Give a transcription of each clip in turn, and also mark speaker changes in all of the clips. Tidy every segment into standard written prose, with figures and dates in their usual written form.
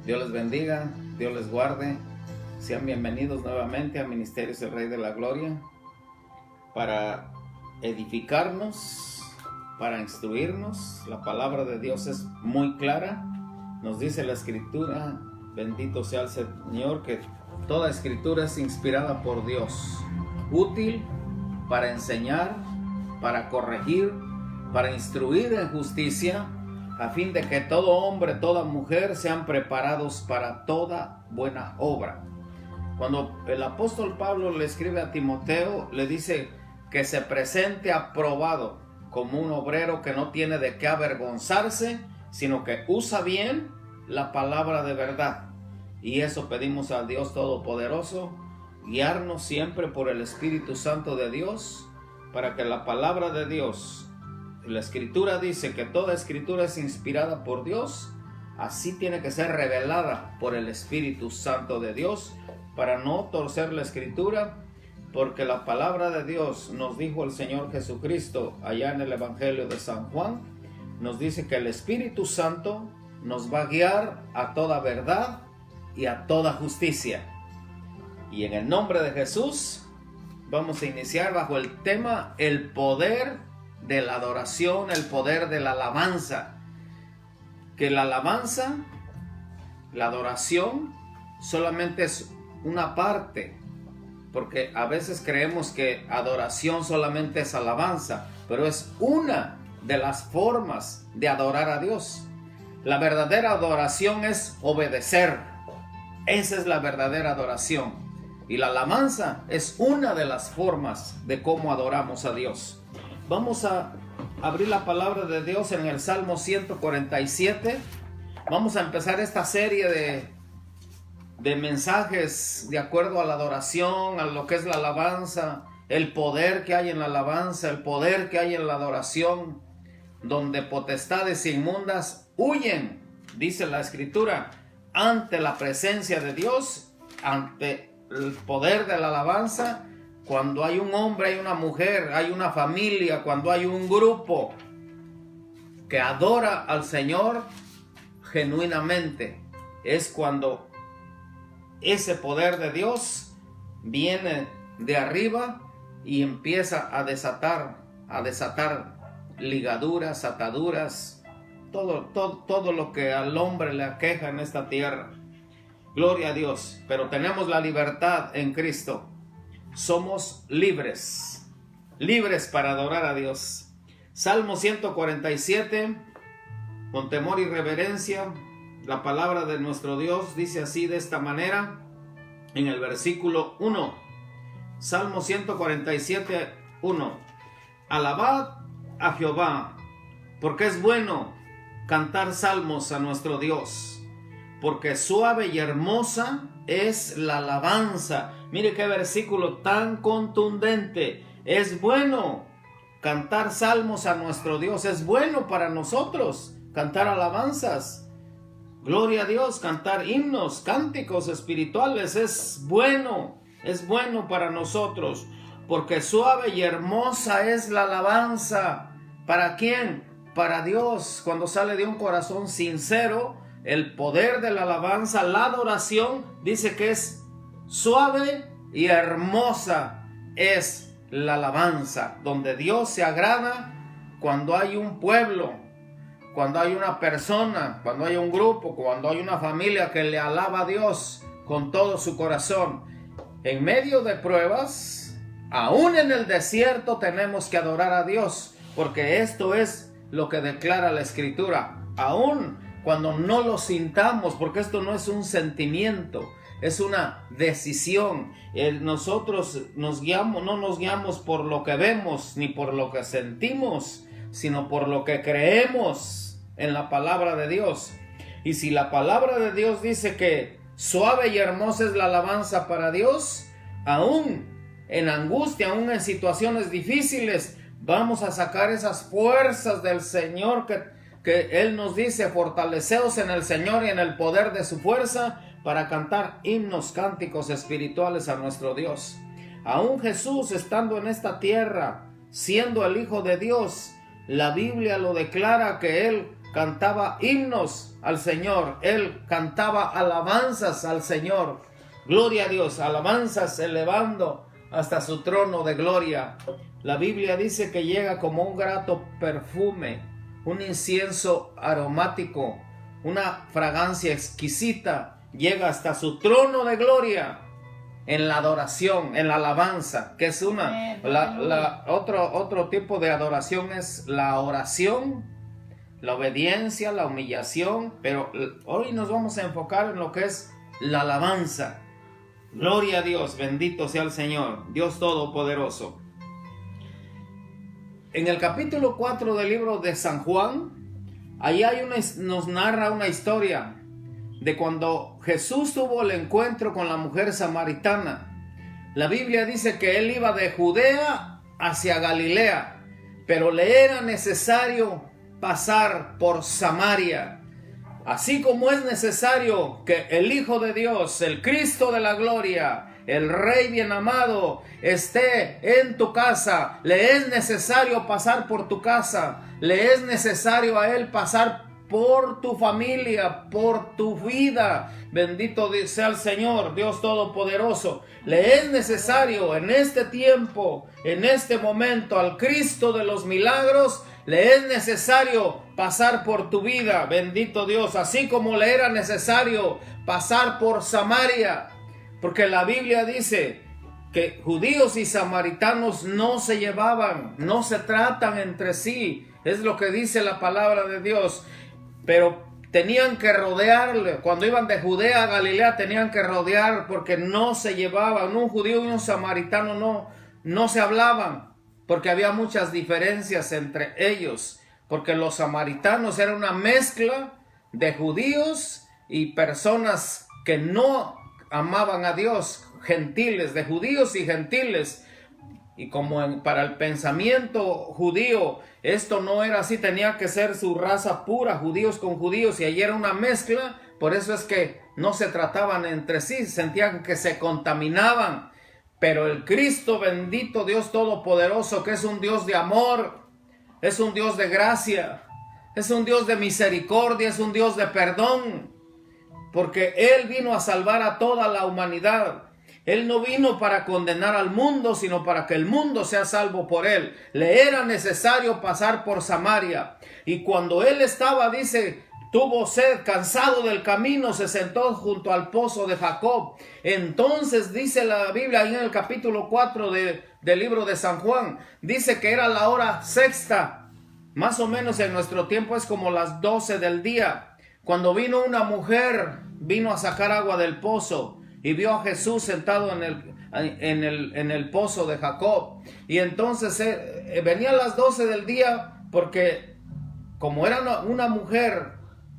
Speaker 1: Dios les bendiga, Dios les guarde. Sean bienvenidos nuevamente a Ministerios del Rey de la Gloria para edificarnos, para instruirnos. La palabra de Dios es muy clara. Nos dice la Escritura, bendito sea el Señor, que toda Escritura es inspirada por Dios, útil para enseñar, para corregir, para instruir en justicia, a fin de que todo hombre, toda mujer sean preparados para toda buena obra. Cuando el apóstol Pablo le escribe a Timoteo, le dice que se presente aprobado como un obrero que no tiene de qué avergonzarse, sino que usa bien la palabra de verdad. Y eso pedimos a Dios Todopoderoso, guiarnos siempre por el Espíritu Santo de Dios, para que la palabra de Dios, la Escritura dice que toda Escritura es inspirada por Dios, así tiene que ser revelada por el Espíritu Santo de Dios, para no torcer la Escritura, porque la palabra de Dios, nos dijo el Señor Jesucristo allá en el Evangelio de San Juan, nos dice que el Espíritu Santo nos va a guiar a toda verdad y a toda justicia. Y en el nombre de Jesús vamos a iniciar bajo el tema el poder de la adoración, el poder de la alabanza. Que la alabanza, la adoración, solamente es una parte, porque a veces creemos que adoración solamente es alabanza, pero es una de las formas de adorar a Dios. La verdadera adoración es obedecer. Esa es la verdadera adoración. Y la alabanza es una de las formas de cómo adoramos a Dios. Vamos a abrir la palabra de Dios en el Salmo 147. Vamos a empezar esta serie de mensajes de acuerdo a la adoración, a lo que es la alabanza, el poder que hay en la alabanza, el poder que hay en la adoración, donde potestades inmundas huyen, dice la Escritura, ante la presencia de Dios, ante el poder de la alabanza. Cuando hay un hombre, hay una mujer, hay una familia, cuando hay un grupo que adora al Señor genuinamente, es cuando ese poder de Dios viene de arriba y empieza a desatar ligaduras, ataduras, todo lo que al hombre le aqueja en esta tierra. Gloria a Dios, pero tenemos la libertad en Cristo. Somos libres para adorar a Dios. Salmo 147, con temor y reverencia, la palabra de nuestro Dios dice así, de esta manera, en el versículo 1. Salmo 147, 1. Alabad a Jehová, porque es bueno cantar salmos a nuestro Dios, porque suave y hermosa es la alabanza. Mire qué versículo tan contundente. Es bueno cantar salmos a nuestro Dios. Es bueno para nosotros cantar alabanzas. Gloria a Dios, cantar himnos, cánticos espirituales. Es bueno para nosotros. Porque suave y hermosa es la alabanza. ¿Para quién? Para Dios. Cuando sale de un corazón sincero, el poder de la alabanza, la adoración, dice que es suave y hermosa es la alabanza, donde Dios se agrada cuando hay un pueblo, cuando hay una persona, cuando hay un grupo, cuando hay una familia que le alaba a Dios con todo su corazón. En medio de pruebas, aún en el desierto, tenemos que adorar a Dios, porque esto es lo que declara la Escritura. Aún cuando no lo sintamos, porque esto no es un sentimiento, es una decisión. Nosotros no nos guiamos por lo que vemos ni por lo que sentimos, sino por lo que creemos en la palabra de Dios. Y si la palabra de Dios dice que suave y hermosa es la alabanza para Dios, aún en angustia, aún en situaciones difíciles, vamos a sacar esas fuerzas del Señor que Él nos dice, fortaleceos en el Señor y en el poder de su fuerza, para cantar himnos, cánticos espirituales a nuestro Dios. Aún Jesús, estando en esta tierra, siendo el Hijo de Dios, la Biblia lo declara que Él cantaba himnos al Señor, él cantaba alabanzas al Señor. Gloria a Dios, alabanzas elevando hasta su trono de gloria. La Biblia dice que llega como un grato perfume, un incienso aromático, una fragancia exquisita, llega hasta su trono de gloria en la adoración, en la alabanza, que es otro tipo de adoración es la oración, la obediencia, la humillación, pero hoy nos vamos a enfocar en lo que es la alabanza. Gloria a Dios, bendito sea el Señor, Dios Todopoderoso. En el capítulo 4 del libro de San Juan, ahí nos narra una historia de cuando Jesús tuvo el encuentro con la mujer samaritana. La Biblia dice que él iba de Judea hacia Galilea, pero le era necesario pasar por Samaria. Así como es necesario que el Hijo de Dios, el Cristo de la gloria, el Rey bien amado, esté en tu casa, le es necesario pasar por tu casa, le es necesario a Él pasar por tu familia, por tu vida. Bendito sea el Señor, Dios Todopoderoso. Le es necesario en este tiempo, en este momento, al Cristo de los milagros, le es necesario pasar por tu vida, bendito Dios, así como le era necesario pasar por Samaria, porque la Biblia dice que judíos y samaritanos no se llevaban, no se tratan entre sí, es lo que dice la palabra de Dios, pero tenían que rodearle. Cuando iban de Judea a Galilea tenían que rodear porque no se llevaban, un judío y un samaritano no se hablaban, porque había muchas diferencias entre ellos, porque los samaritanos eran una mezcla de judíos y personas que no amaban a Dios, gentiles, de judíos y gentiles. Y como para el pensamiento judío esto no era así, tenía que ser su raza pura, judíos con judíos, y allí era una mezcla, por eso es que no se trataban entre sí, sentían que se contaminaban. Pero el Cristo bendito, Dios Todopoderoso, que es un Dios de amor, es un Dios de gracia, es un Dios de misericordia, es un Dios de perdón, porque Él vino a salvar a toda la humanidad. Él no vino para condenar al mundo, sino para que el mundo sea salvo por Él. Le era necesario pasar por Samaria. Y cuando Él estaba, dice, tuvo sed, cansado del camino, se sentó junto al pozo de Jacob. Entonces dice la Biblia ahí en el capítulo 4 del libro de San Juan, dice que era la hora sexta, más o menos en nuestro tiempo es como las 12 del día, cuando vino una mujer, vino a sacar agua del pozo y vio a Jesús sentado en el pozo de Jacob. Y entonces venía a las 12 del día porque como era una mujer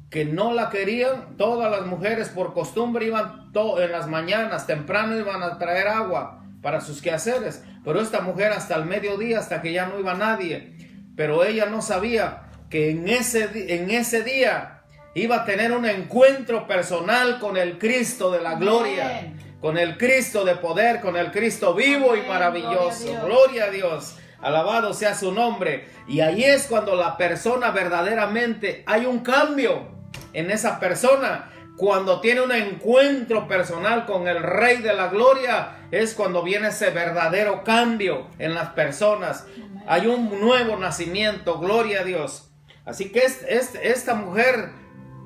Speaker 1: que no la querían, todas las mujeres por costumbre iban en las mañanas, temprano iban a traer agua para sus quehaceres, pero esta mujer hasta el mediodía, hasta que ya no iba nadie, pero ella no sabía que en ese día iba a tener un encuentro personal con el Cristo de la gloria, con el Cristo de poder, con el Cristo vivo y maravilloso. Gloria a Dios. Alabado sea su nombre. Y ahí es cuando la persona verdaderamente hay un cambio en esa persona. Cuando tiene un encuentro personal con el Rey de la Gloria, es cuando viene ese verdadero cambio en las personas. Hay un nuevo nacimiento. Gloria a Dios. Así que esta mujer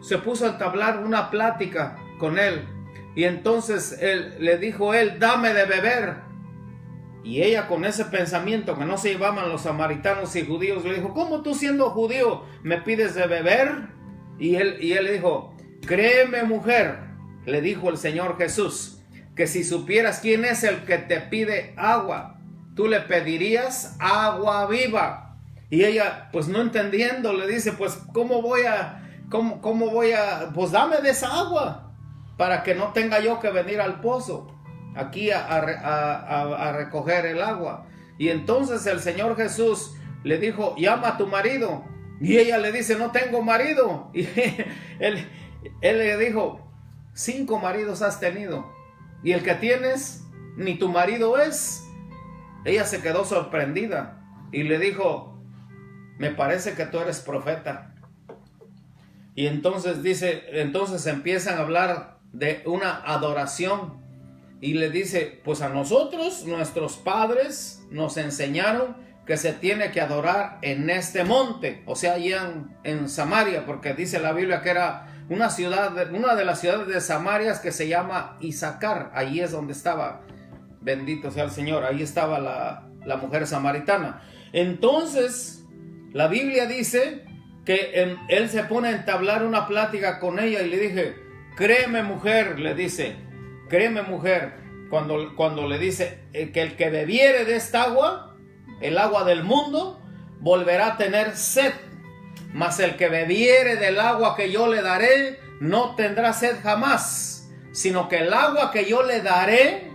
Speaker 1: se puso a entablar una plática con él. Y entonces le dijo él, dame de beber. Y ella con ese pensamiento que no se llevaban los samaritanos y judíos, le dijo, ¿cómo tú siendo judío me pides de beber? Y él le dijo, créeme mujer, le dijo el Señor Jesús, que si supieras quién es el que te pide agua, tú le pedirías agua viva. Y ella, pues no entendiendo, le dice, pues ¿cómo voy a, pues dame de esa agua, para que no tenga yo que venir al pozo aquí a recoger el agua. Y entonces el Señor Jesús le dijo, llama a tu marido. Y ella le dice, no tengo marido. Y él le dijo, 5 maridos has tenido, y el que tienes ni tu marido es. Ella se quedó sorprendida y le dijo, me parece que tú eres profeta. Y entonces dice, entonces empiezan a hablar de una adoración. Y le dice, pues a nosotros, nuestros padres nos enseñaron que se tiene que adorar en este monte, o sea, allá en Samaria, porque dice la Biblia que era una de las ciudades de Samaria que se llama Issacar. Ahí es donde estaba, bendito sea el Señor, ahí estaba la mujer samaritana. Entonces, la Biblia dice que él se pone a entablar una plática con ella y le dije, créeme mujer, le dice, créeme mujer, cuando le dice que el que bebiere de esta agua, el agua del mundo, volverá a tener sed, mas el que bebiere del agua que yo le daré, no tendrá sed jamás, sino que el agua que yo le daré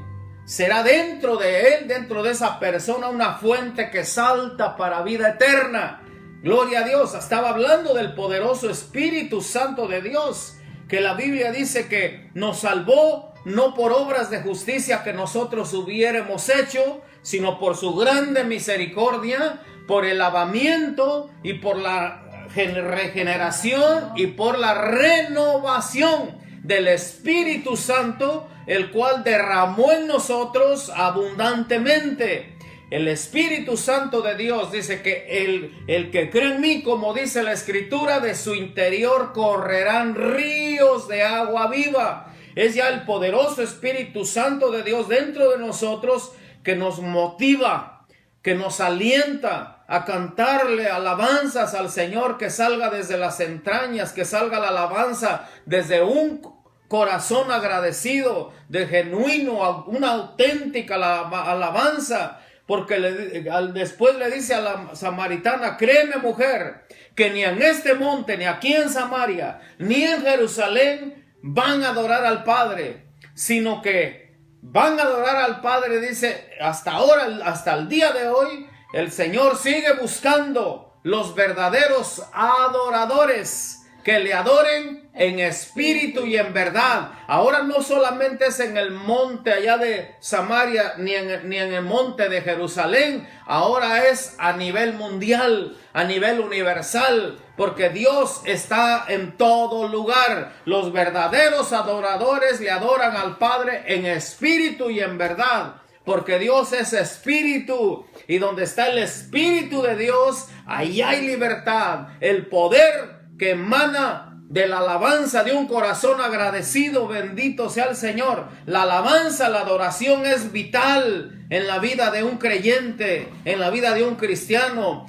Speaker 1: será dentro de él, dentro de esa persona, una fuente que salta para vida eterna. Gloria a Dios. Estaba hablando del poderoso Espíritu Santo de Dios, que la Biblia dice que nos salvó no por obras de justicia que nosotros hubiéramos hecho, sino por su grande misericordia, por el lavamiento y por la regeneración y por la renovación del Espíritu Santo, el cual derramó en nosotros abundantemente. El Espíritu Santo de Dios dice que el que cree en mí, como dice la Escritura, de su interior correrán ríos de agua viva. Es ya el poderoso Espíritu Santo de Dios dentro de nosotros que nos motiva, que nos alienta a cantarle alabanzas al Señor, que salga desde las entrañas, que salga la alabanza desde un corazón agradecido, de genuino, una auténtica alabanza. Porque después le dice a la samaritana, créeme mujer, que ni en este monte, ni aquí en Samaria, ni en Jerusalén van a adorar al Padre, sino que van a adorar al Padre, dice, hasta ahora, hasta el día de hoy, el Señor sigue buscando los verdaderos adoradores, que le adoren en espíritu y en verdad. Ahora no solamente es en el monte allá de Samaria, ni en el monte de Jerusalén, ahora es a nivel mundial, a nivel universal, porque Dios está en todo lugar. Los verdaderos adoradores le adoran al Padre en espíritu y en verdad, porque Dios es espíritu, y donde está el Espíritu de Dios, ahí hay libertad. El poder que emana de la alabanza de un corazón agradecido, bendito sea el Señor. La alabanza, la adoración es vital en la vida de un creyente, en la vida de un cristiano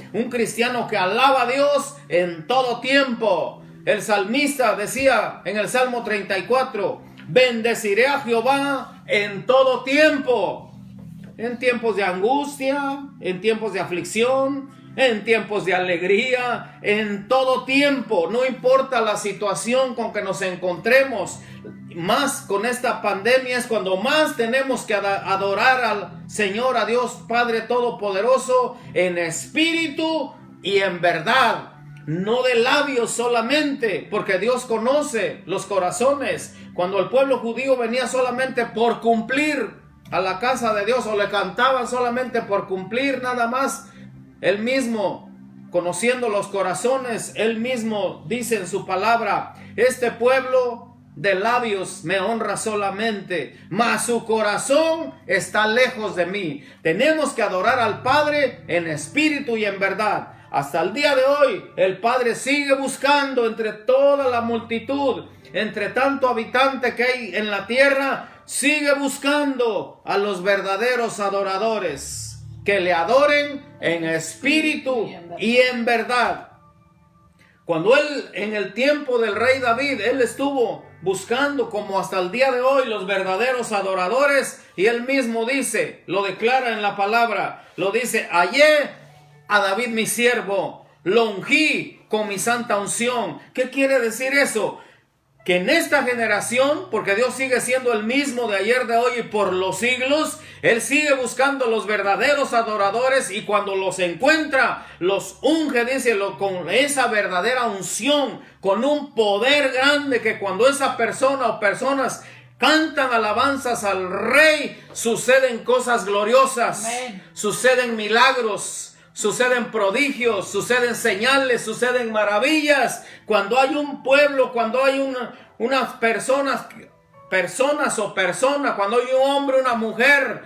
Speaker 1: que alaba a Dios en todo tiempo. El salmista decía en el Salmo 34, bendeciré a Jehová en todo tiempo, en tiempos de angustia, en tiempos de aflicción, en tiempos de alegría, en todo tiempo, no importa la situación con que nos encontremos. Más con esta pandemia es cuando más tenemos que adorar al Señor, a Dios Padre Todopoderoso, en espíritu y en verdad, no de labios solamente, porque Dios conoce los corazones. Cuando el pueblo judío venía solamente por cumplir a la casa de Dios, o le cantaban solamente por cumplir nada más, Él mismo, conociendo los corazones, Él mismo dice en su palabra, este pueblo de labios me honra solamente, mas su corazón está lejos de mí. Tenemos que adorar al Padre en espíritu y en verdad. Hasta el día de hoy, el Padre sigue buscando entre toda la multitud, entre tanto habitante que hay en la tierra, sigue buscando a los verdaderos adoradores, que le adoren en espíritu y en verdad. Cuando él, en el tiempo del rey David, él estuvo buscando, como hasta el día de hoy, los verdaderos adoradores, y él mismo dice, lo declara en la palabra, lo dice, hallé a David mi siervo, lo ungí con mi santa unción. ¿Qué quiere decir eso? Que en esta generación, porque Dios sigue siendo el mismo de ayer, de hoy y por los siglos, Él sigue buscando los verdaderos adoradores, y cuando los encuentra, los unge, dice, con esa verdadera unción, con un poder grande, que cuando esa persona o personas cantan alabanzas al Rey, suceden cosas gloriosas, suceden milagros, suceden prodigios, suceden señales, suceden maravillas. Cuando hay un pueblo, cuando hay unas personas, cuando hay un hombre, una mujer,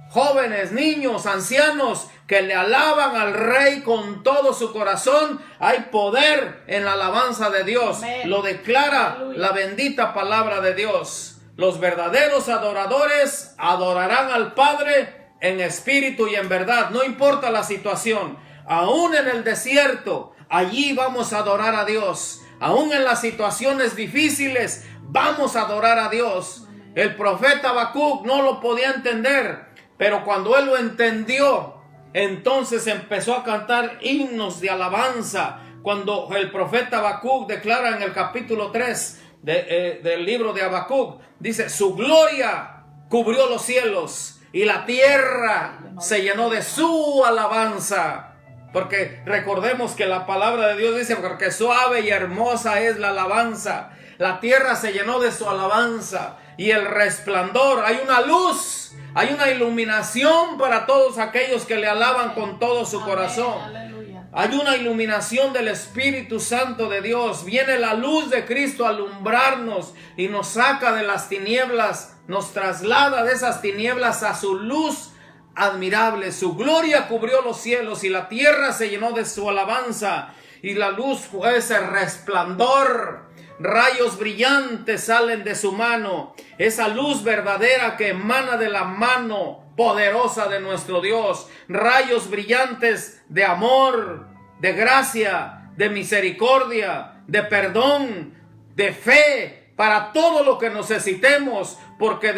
Speaker 1: jóvenes, niños, ancianos, que le alaban al Rey con todo su corazón, hay poder en la alabanza de Dios. Amén. Lo declara la bendita palabra de Dios. Los verdaderos adoradores adorarán al Padre en espíritu y en verdad, no importa la situación. Aún en el desierto, allí vamos a adorar a Dios. Aún en las situaciones difíciles, vamos a adorar a Dios. El profeta Habacuc no lo podía entender, pero cuando él lo entendió, entonces empezó a cantar himnos de alabanza. Cuando el profeta Habacuc declara en el capítulo 3 del libro de Habacuc, dice: su gloria cubrió los cielos y la tierra se llenó de su alabanza. Porque recordemos que la palabra de Dios dice: porque suave y hermosa es la alabanza. La tierra se llenó de su alabanza y el resplandor. Hay una luz, hay una iluminación para todos aquellos que le alaban con todo su corazón. Aleluya. Hay una iluminación del Espíritu Santo de Dios. Viene la luz de Cristo a alumbrarnos y nos saca de las tinieblas, nos traslada de esas tinieblas a su luz admirable. Su gloria cubrió los cielos y la tierra se llenó de su alabanza. Y la luz fue ese resplandor. Rayos brillantes salen de su mano. Esa luz verdadera que emana de la mano poderosa de nuestro Dios. Rayos brillantes de amor, de gracia, de misericordia, de perdón, de fe, para todo lo que necesitemos, porque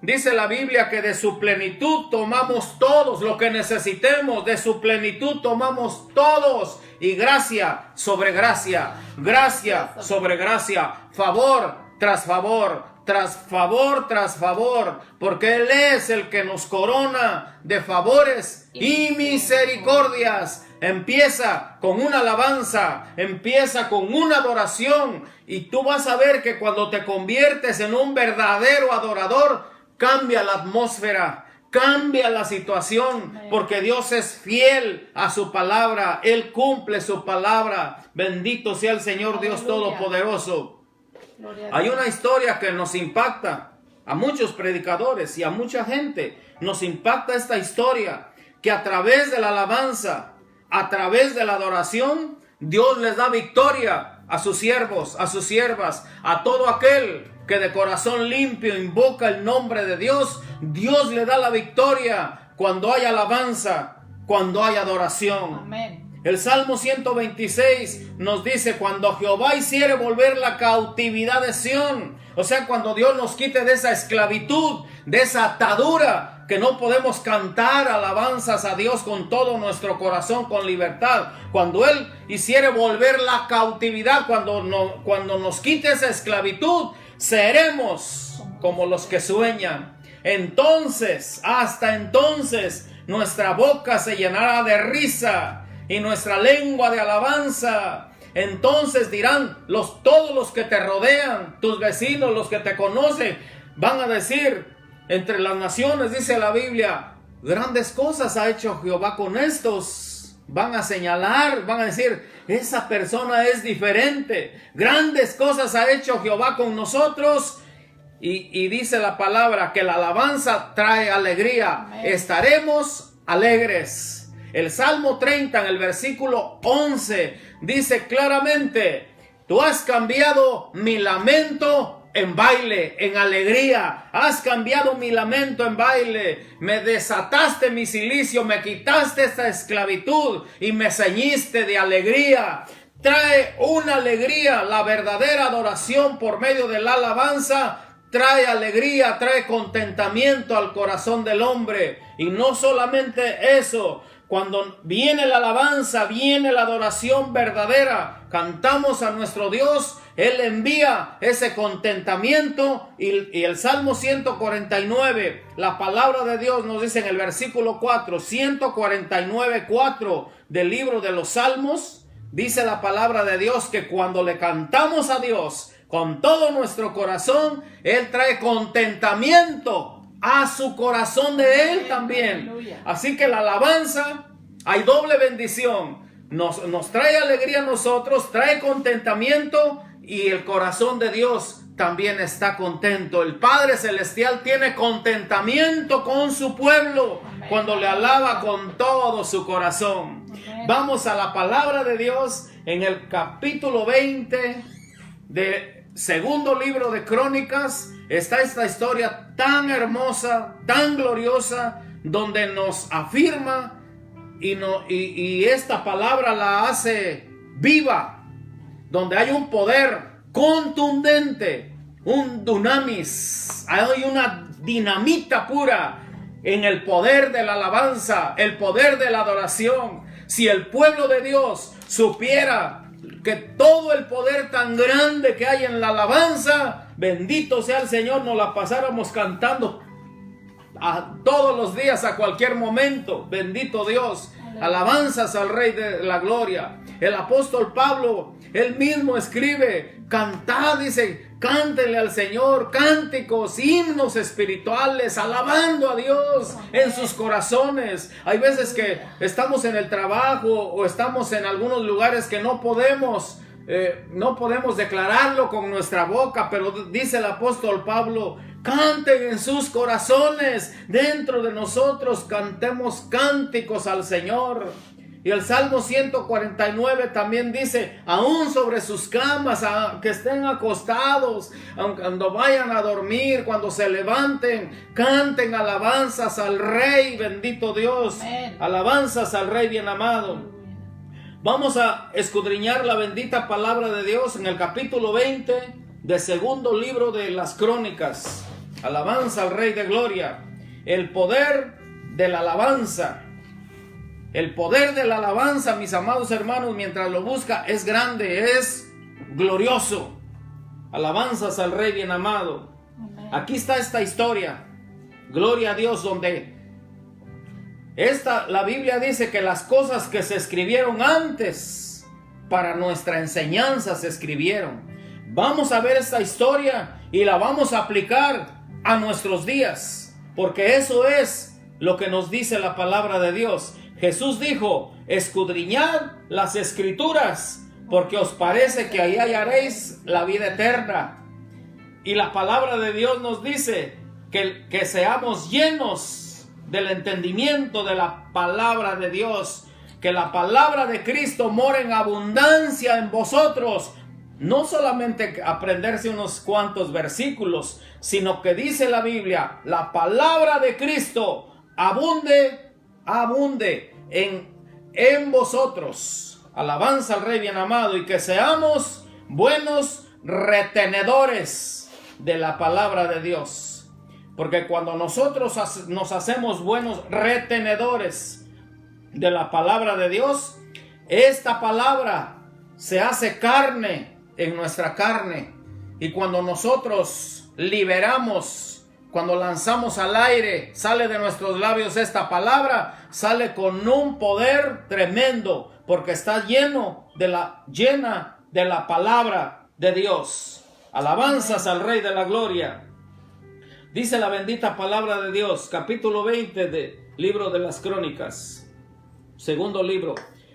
Speaker 1: dice la Biblia que de su plenitud tomamos todos lo que necesitemos, de su plenitud tomamos todos, y gracia sobre gracia, gracia sobre gracia, favor tras favor, tras favor tras favor, porque Él es el que nos corona de favores y misericordias. Empieza con una alabanza, empieza con una adoración, y tú vas a ver que cuando te conviertes en un verdadero adorador, cambia la atmósfera, cambia la situación, porque Dios es fiel a su palabra, Él cumple su palabra. Bendito sea el Señor Dios Todopoderoso. Hay una historia que nos impacta a muchos predicadores y a mucha gente. Nos impacta esta historia, que a través de la alabanza, a través de la adoración, Dios les da victoria a sus siervos, a sus siervas, a todo aquel que de corazón limpio invoca el nombre de Dios. Dios le da la victoria cuando hay alabanza, cuando hay adoración. Amén. El Salmo 126 nos dice: cuando Jehová hiciere volver la cautividad de Sión, o sea, cuando Dios nos quite de esa esclavitud, de esa atadura, que no podemos cantar alabanzas a Dios con todo nuestro corazón, con libertad. Cuando Él hiciere volver la cautividad, cuando nos quite esa esclavitud, seremos como los que sueñan. Entonces, hasta entonces, nuestra boca se llenará de risa y nuestra lengua de alabanza. Entonces dirán todos los que te rodean, tus vecinos, los que te conocen, van a decir: entre las naciones, dice la Biblia, grandes cosas ha hecho Jehová con estos. Van a señalar, van a decir: esa persona es diferente. Grandes cosas ha hecho Jehová con nosotros. Y dice la palabra que la alabanza trae alegría. Amén. Estaremos alegres. El Salmo 30 en el versículo 11 dice claramente: tú has cambiado mi lamento en baile, en alegría. Has cambiado mi lamento en baile. Me desataste mi cilicio, me quitaste esta esclavitud y me ceñiste de alegría. Trae una alegría. La verdadera adoración por medio de la alabanza trae alegría, trae contentamiento al corazón del hombre. Y no solamente eso, cuando viene la alabanza, viene la adoración verdadera, cantamos a nuestro Dios, Él envía ese contentamiento. Y el Salmo 149, la palabra de Dios nos dice en el versículo 4, 149, 4 del libro de los Salmos, dice la palabra de Dios que cuando le cantamos a Dios con todo nuestro corazón, Él trae contentamiento a su corazón de Él también. Así que la alabanza Hay doble bendición. Nos trae alegría a nosotros, trae contentamiento, y el corazón de Dios también está contento. El Padre Celestial tiene contentamiento con su pueblo. Amén. Cuando le alaba con todo su corazón. Amén. Vamos a la palabra de Dios en el capítulo 20 de segundo libro de Crónicas. Está esta historia tan hermosa, tan gloriosa, donde nos afirma y esta palabra la hace viva, donde hay un poder contundente, un dunamis, hay una dinamita pura en el poder de la alabanza, el poder de la adoración. Si el pueblo de Dios supiera que todo el poder tan grande que hay en la alabanza, bendito sea el Señor, nos la pasáramos cantando todos los días, a cualquier momento. Bendito Dios. Alabanzas al Rey de la Gloria. El apóstol Pablo, él mismo escribe: cantad, dice, cántenle al Señor cánticos, himnos espirituales, alabando a Dios en sus corazones. Hay veces que estamos en el trabajo o estamos en algunos lugares que no podemos declararlo con nuestra boca, pero dice el apóstol Pablo: canten en sus corazones, dentro de nosotros cantemos cánticos al Señor. Y el Salmo 149 también dice: aún sobre sus camas, que estén acostados, cuando vayan a dormir, cuando se levanten, canten alabanzas al Rey, bendito Dios. Amén. Alabanzas al Rey bien amado. Vamos a escudriñar la bendita palabra de Dios en el capítulo 20 del segundo libro de las Crónicas. Alabanza al Rey de Gloria. El poder de la alabanza. El poder de la alabanza, mis amados hermanos, mientras lo busca, es grande, es glorioso. Alabanzas al Rey bien amado. Amén. Aquí está esta historia. Gloria a Dios, donde la Biblia dice que las cosas que se escribieron antes para nuestra enseñanza se escribieron. Vamos a ver esta historia y la vamos a aplicar a nuestros días, porque eso es lo que nos dice la palabra de Dios. Jesús dijo: escudriñad las escrituras, porque os parece que ahí hallaréis la vida eterna. Y la palabra de Dios nos dice que seamos llenos del entendimiento de la palabra de Dios, que la palabra de Cristo mora en abundancia en vosotros. No solamente aprenderse unos cuantos versículos, sino que dice la Biblia: la palabra de Cristo abunde en vosotros. Alabanza al Rey bien amado. Y que seamos buenos retenedores de la palabra de Dios. Porque cuando nosotros nos hacemos buenos retenedores de la palabra de Dios, esta palabra se hace carne en nuestra carne. Y cuando nosotros liberamos, cuando lanzamos al aire, sale de nuestros labios esta palabra, sale con un poder tremendo, porque está llena de la palabra de Dios. Alabanzas al Rey de la Gloria. Dice la bendita palabra de Dios, capítulo 20 del libro de las Crónicas, segundo libro.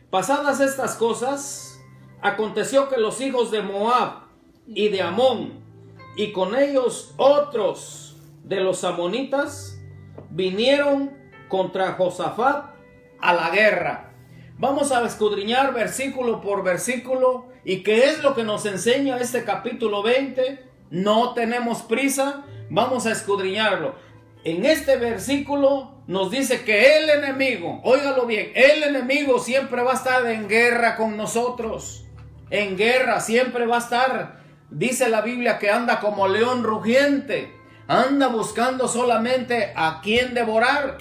Speaker 1: Pasadas estas cosas, aconteció que los hijos de Moab y de Amón, y con ellos otros de los amonitas, vinieron contra Josafat a la guerra. Vamos a escudriñar versículo por versículo. ¿Y qué es lo que nos enseña este capítulo 20? No tenemos prisa. Vamos a escudriñarlo. En este versículo nos dice que el enemigo, óigalo bien, el enemigo siempre va a estar en guerra con nosotros. En guerra siempre va a estar. Dice la Biblia que anda como león rugiente. Anda buscando solamente a quien devorar.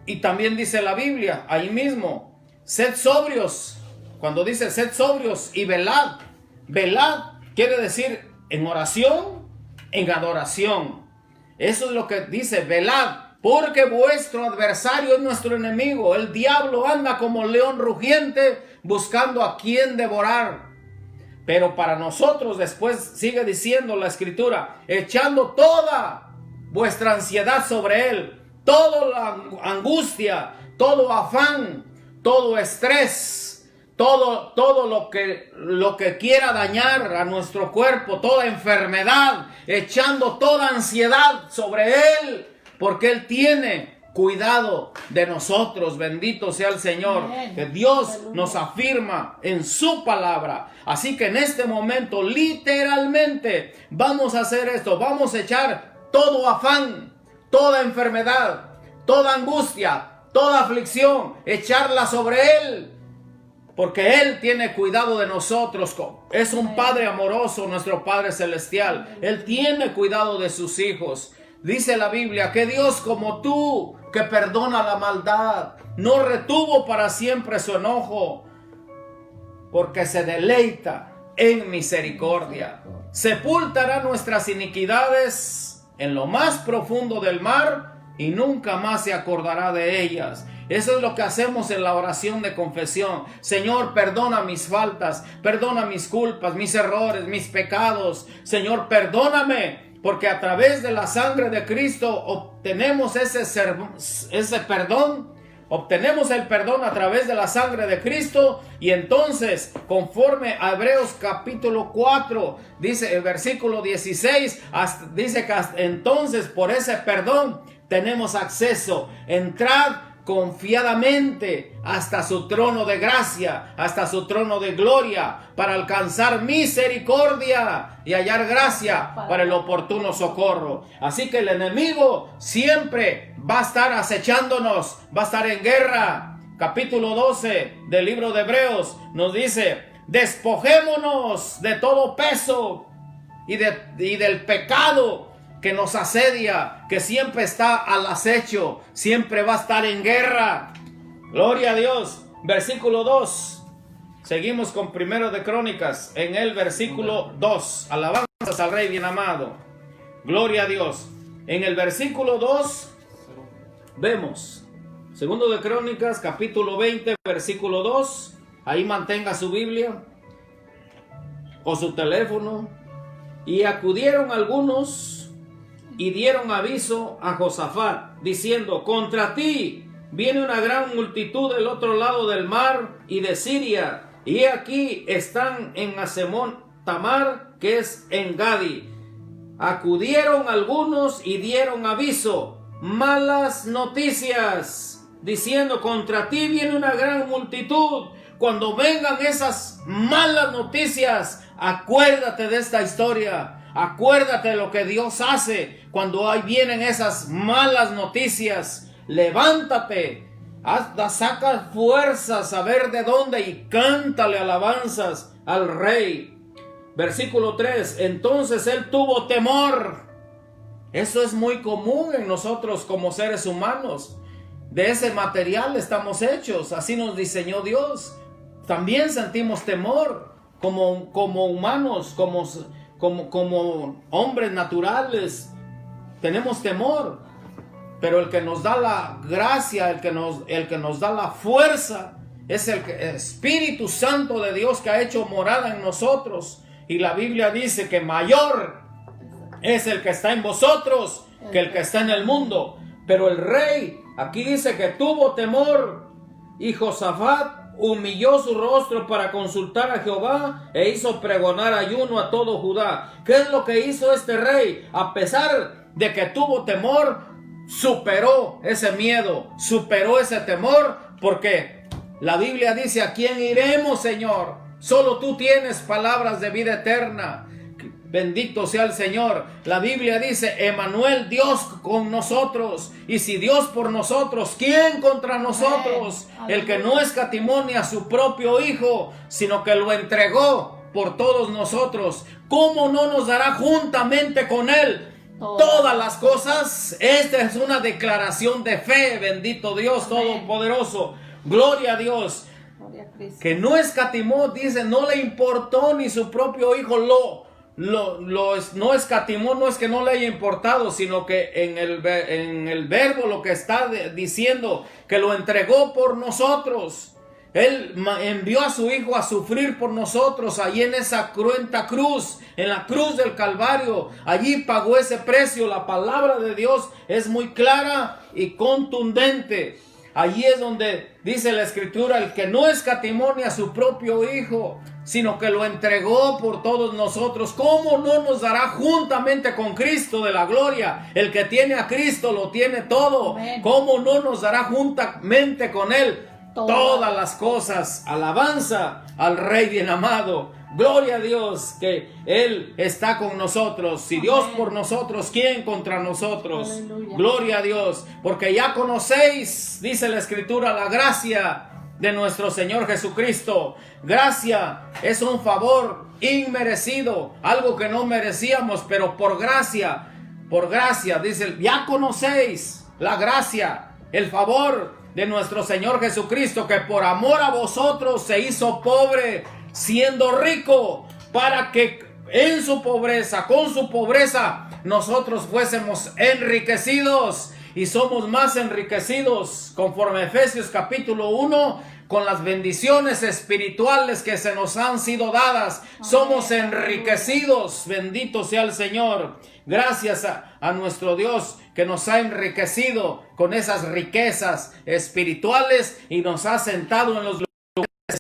Speaker 1: Y también dice la Biblia, ahí mismo, sed sobrios. Cuando dice sed sobrios y velad. Velad quiere decir en oración, en adoración. Eso es lo que dice, velad, porque vuestro adversario es nuestro enemigo. El diablo anda como león rugiente buscando a quien devorar. Pero para nosotros, después sigue diciendo la Escritura, echando toda vuestra ansiedad sobre él, toda la angustia, todo afán, todo estrés, todo lo que quiera dañar a nuestro cuerpo, toda enfermedad, echando toda ansiedad sobre Él, porque Él tiene cuidado de nosotros. Bendito sea el Señor.
Speaker 2: Amén.
Speaker 1: Que Dios
Speaker 2: Aleluya.
Speaker 1: nos afirma en su palabra. Así que en este momento, literalmente, vamos a hacer esto. Vamos a echar todo afán, toda enfermedad, toda angustia, toda aflicción, echarla sobre Él, porque Él tiene cuidado de nosotros. Es un Padre amoroso, nuestro Padre celestial. Él tiene cuidado de sus hijos. Dice la Biblia que Dios, como tú, que perdona la maldad, no retuvo para siempre su enojo, porque se deleita en misericordia. Sepultará nuestras iniquidades en lo más profundo del mar y nunca más se acordará de ellas. Eso es lo que hacemos en la oración de confesión. Señor, perdona mis faltas, perdona mis culpas, mis errores, mis pecados. Señor, perdóname, porque a través de la sangre de Cristo obtenemos ese perdón. Obtenemos el perdón a través de la sangre de Cristo, y entonces, conforme a Hebreos capítulo 4, dice el versículo 16, dice que entonces por ese perdón tenemos acceso. Entrad confiadamente hasta su trono de gracia, hasta su trono de gloria, para alcanzar misericordia y hallar gracia para el oportuno socorro. Así que el enemigo siempre va a estar acechándonos, va a estar en guerra. Capítulo 12 del libro de Hebreos nos dice: despojémonos de todo peso y del pecado que nos asedia, que siempre está al acecho, siempre va a estar en guerra. Gloria a Dios. Versículo 2. Seguimos con Primero de Crónicas, en el versículo 2. Alabanzas al Rey bien amado. Gloria a Dios. En el versículo 2 vemos Segundo de Crónicas, capítulo 20, versículo 2. Ahí mantenga su Biblia o su teléfono. Y acudieron algunos y dieron aviso a Josafat, diciendo: contra ti viene una gran multitud del otro lado del mar y de Siria, y aquí están en Hasemón Tamar, que es en Gadi. Acudieron algunos y dieron aviso, malas noticias, diciendo: contra ti viene una gran multitud. Cuando vengan esas malas noticias, acuérdate de esta historia. Acuérdate de lo que Dios hace cuando ahí vienen esas malas noticias. Levántate, saca fuerzas a ver de dónde y cántale alabanzas al Rey. Versículo 3. Entonces él tuvo temor. Eso es muy común en nosotros como seres humanos. De ese material estamos hechos. Así nos diseñó Dios. También sentimos temor como humanos, como hombres naturales. Tenemos temor, pero el que nos da la gracia, el que nos da la fuerza, es el Espíritu Santo de Dios, que ha hecho morada en nosotros. Y la Biblia dice que mayor es el que está en vosotros que el que está en el mundo. Pero el rey aquí dice que tuvo temor, y Josafat humilló su rostro para consultar a Jehová e hizo pregonar ayuno a todo Judá. ¿Qué es lo que hizo este rey? A pesar de que tuvo temor, superó ese miedo, superó ese temor, porque la Biblia dice: ¿a quién iremos, Señor? Solo tú tienes palabras de vida eterna. Bendito sea el Señor. La Biblia dice: Emmanuel, Dios con nosotros. Y si Dios por nosotros, ¿quién contra nosotros? El que no escatimó ni a su propio Hijo, sino que lo entregó por todos nosotros, ¿cómo no nos dará juntamente con Él todas las cosas? Esta es una declaración de fe. Bendito Dios Todopoderoso. Gloria a Dios. Que no escatimó, dice, no le importó ni su propio Hijo. No escatimó, no es que no le haya importado, sino que en el verbo lo que está diciendo, que lo entregó por nosotros. Él envió a su Hijo a sufrir por nosotros, allí en esa cruenta cruz, en la cruz del Calvario. Allí pagó ese precio. La palabra de Dios es muy clara y contundente. Allí es donde dice la Escritura, el que no escatimó ni a su propio Hijo, sino que lo entregó por todos nosotros, ¿cómo no nos dará juntamente con Cristo de la gloria? El que tiene a Cristo lo tiene todo. Amén. ¿Cómo no nos dará juntamente con Él todas las cosas? Alabanza al Rey bien amado. Gloria a Dios que Él está con nosotros. Si Dios por nosotros, ¿quién contra nosotros? Aleluya. Gloria a Dios, porque ya conocéis, dice la Escritura, la gracia de nuestro Señor Jesucristo. Gracia es un favor inmerecido, algo que no merecíamos, pero por gracia, dice, ya conocéis la gracia, el favor de nuestro Señor Jesucristo, que por amor a vosotros se hizo pobre, siendo rico, para que en su pobreza, con su pobreza, nosotros fuésemos enriquecidos. Y somos más enriquecidos, conforme Efesios capítulo 1, con las bendiciones espirituales que se nos han sido dadas. Amén. Somos enriquecidos, bendito sea el Señor. Gracias a nuestro Dios que nos ha enriquecido con esas riquezas espirituales y nos ha sentado en los lugares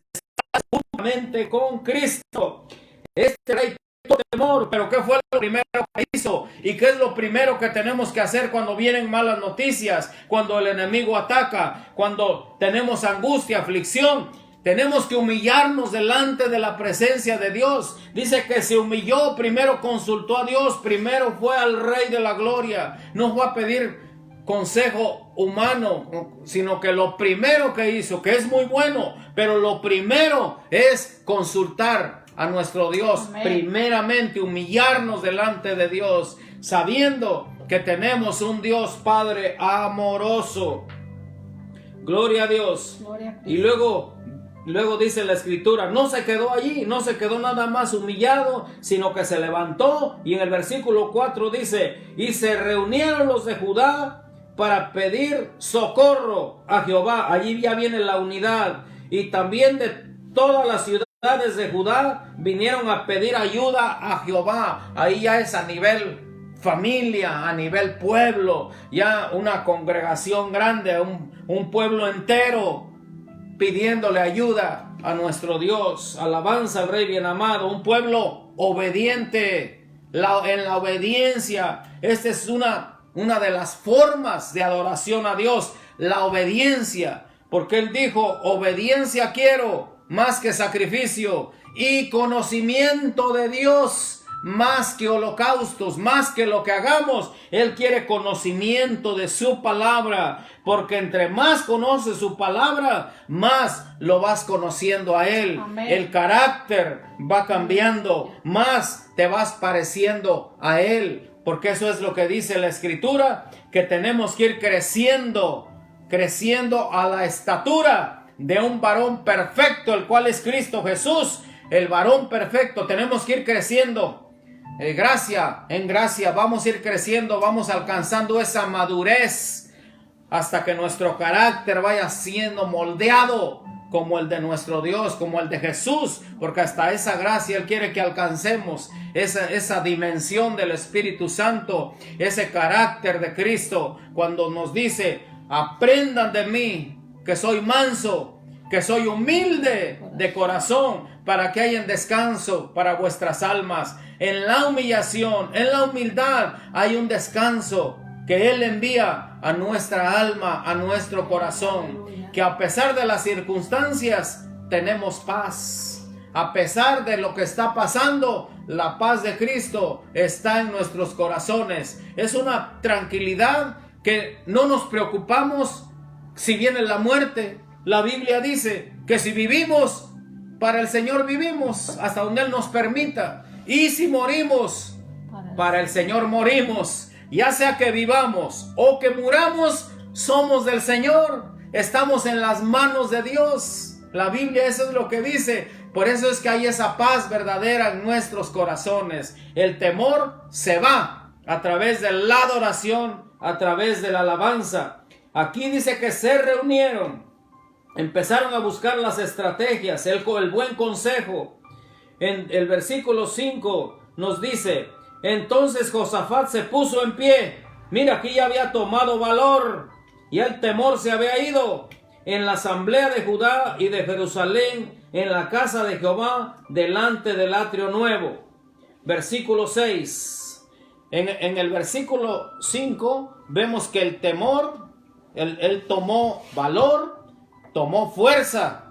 Speaker 1: juntamente con Cristo. Este rey tuvo temor, pero ¿qué fue lo primero que hizo? ¿Y qué es lo primero que tenemos que hacer cuando vienen malas noticias? Cuando el enemigo ataca, cuando tenemos angustia, aflicción. Tenemos que humillarnos delante de la presencia de Dios. Dice que se humilló, primero consultó a Dios, primero fue al Rey de la Gloria. No fue a pedir consejo humano, sino que lo primero que hizo, que es muy bueno, pero lo primero es consultar a nuestro Dios. Amén. Primeramente humillarnos delante de Dios, sabiendo que tenemos un Dios Padre amoroso. Gloria a Dios. Gloria a Dios. Y luego dice la Escritura, no se quedó allí, no se quedó nada más humillado, sino que se levantó, y en el versículo 4 dice, y se reunieron los de Judá para pedir socorro a Jehová. Allí ya viene la unidad, y también de todas las ciudades de Judá vinieron a pedir ayuda a Jehová. Ahí ya es a nivel familia, a nivel pueblo, ya una congregación grande, un pueblo entero pidiéndole ayuda a nuestro Dios. Alabanza al Rey bien amado, un pueblo obediente. En la obediencia, esta es una de las formas de adoración a Dios, la obediencia, porque Él dijo, obediencia quiero más que sacrificio, y conocimiento de Dios más que holocaustos, más que lo que hagamos. Él quiere conocimiento de su palabra, porque entre más conoces su palabra, más lo vas conociendo a Él. Amén. El carácter va cambiando, más te vas pareciendo a Él, porque eso es lo que dice la Escritura, que tenemos que ir creciendo a la estatura de un varón perfecto, el cual es Cristo Jesús, el varón perfecto. Tenemos que ir creciendo. Gracia en gracia, vamos a ir creciendo, vamos alcanzando esa madurez hasta que nuestro carácter vaya siendo moldeado como el de nuestro Dios, como el de Jesús, porque hasta esa gracia Él quiere que alcancemos esa dimensión del Espíritu Santo, ese carácter de Cristo, cuando nos dice, aprendan de mí, que soy manso, que soy humilde de corazón, para que haya descanso para vuestras almas. En la humillación, en la humildad, hay un descanso que Él envía a nuestra alma, a nuestro corazón. Que a pesar de las circunstancias, tenemos paz. A pesar de lo que está pasando, la paz de Cristo está en nuestros corazones. Es una tranquilidad que no nos preocupamos si viene la muerte. La Biblia dice que si vivimos, para el Señor vivimos, hasta donde Él nos permita. Y si morimos, para el Señor morimos. Ya sea que vivamos o que muramos, somos del Señor. Estamos en las manos de Dios. La Biblia eso es lo que dice. Por eso es que hay esa paz verdadera en nuestros corazones. El temor se va a través de la adoración, a través de la alabanza. Aquí dice que se reunieron. Empezaron a buscar las estrategias, el buen consejo. En el versículo 5 nos dice, entonces Josafat se puso en pie. Mira, aquí ya había tomado valor.
Speaker 2: y el temor se había ido en la asamblea de Judá y de Jerusalén, en la casa de Jehová, delante del atrio nuevo. Versículo 6. En el versículo 5 vemos que el temor, él tomó valor, tomó fuerza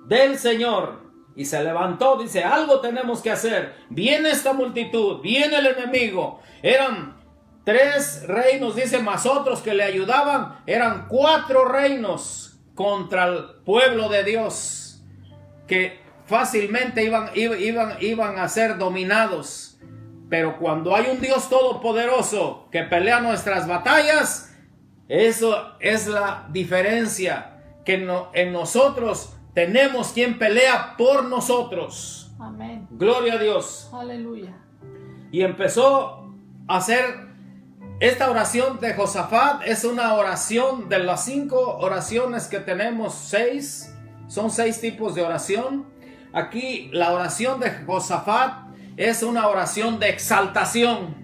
Speaker 2: del Señor y se levantó. Dice, algo tenemos que hacer. Viene esta multitud, viene el enemigo. Eran 3 reinos, dice, más otros que le ayudaban. Eran 4 reinos contra el pueblo de Dios, que fácilmente iban a ser dominados. Pero cuando hay un Dios todopoderoso que pelea nuestras batallas, eso es la diferencia, que en nosotros tenemos quien pelea por nosotros.
Speaker 3: Amén.
Speaker 2: Gloria a Dios.
Speaker 3: Aleluya.
Speaker 2: Y empezó a hacer esta oración de Josafat. Es una oración de las 5 oraciones que tenemos, 6. Son 6 tipos de oración. Aquí la oración de Josafat es una oración de exaltación.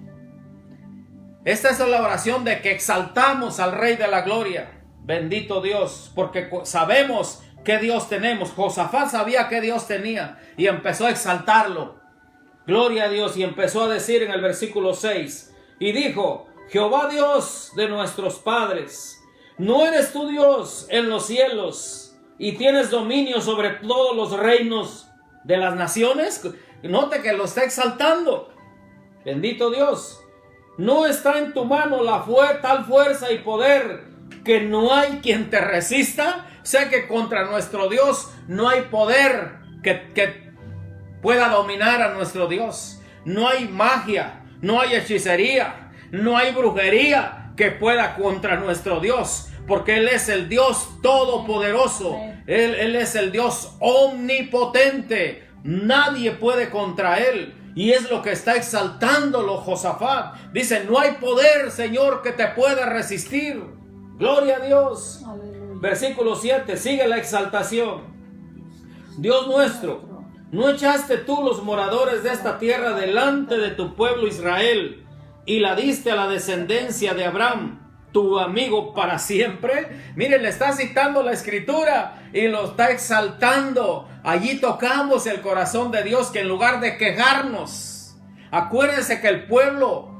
Speaker 2: Esta es la oración de que exaltamos al Rey de la Gloria. Bendito Dios, porque sabemos qué Dios tenemos. Josafat sabía qué Dios tenía y empezó a exaltarlo. Gloria a Dios. Y empezó a decir en el versículo 6, y dijo, Jehová Dios de nuestros padres, ¿no eres tú Dios en los cielos y tienes dominio sobre todos los reinos de las naciones? Note que lo está exaltando. Bendito Dios. No está en tu mano tal fuerza y poder que no hay quien te resista. Sé que contra nuestro Dios no hay poder que pueda dominar a nuestro Dios. No hay magia, no hay hechicería, no hay brujería que pueda contra nuestro Dios, porque Él es el Dios todopoderoso. Él es el Dios omnipotente. Nadie puede contra Él. Y es lo que está exaltándolo Josafat. Dice, no hay poder, Señor, que te pueda resistir. Gloria a Dios.
Speaker 3: Aleluya.
Speaker 2: Versículo 7, sigue la exaltación. Dios nuestro, ¿no echaste tú los moradores de esta tierra delante de tu pueblo Israel y la diste a la descendencia de Abraham, tu amigo, para siempre? Mire, le está citando la escritura y lo está exaltando. Allí tocamos el corazón de Dios, que en lugar de quejarnos, acuérdense que el pueblo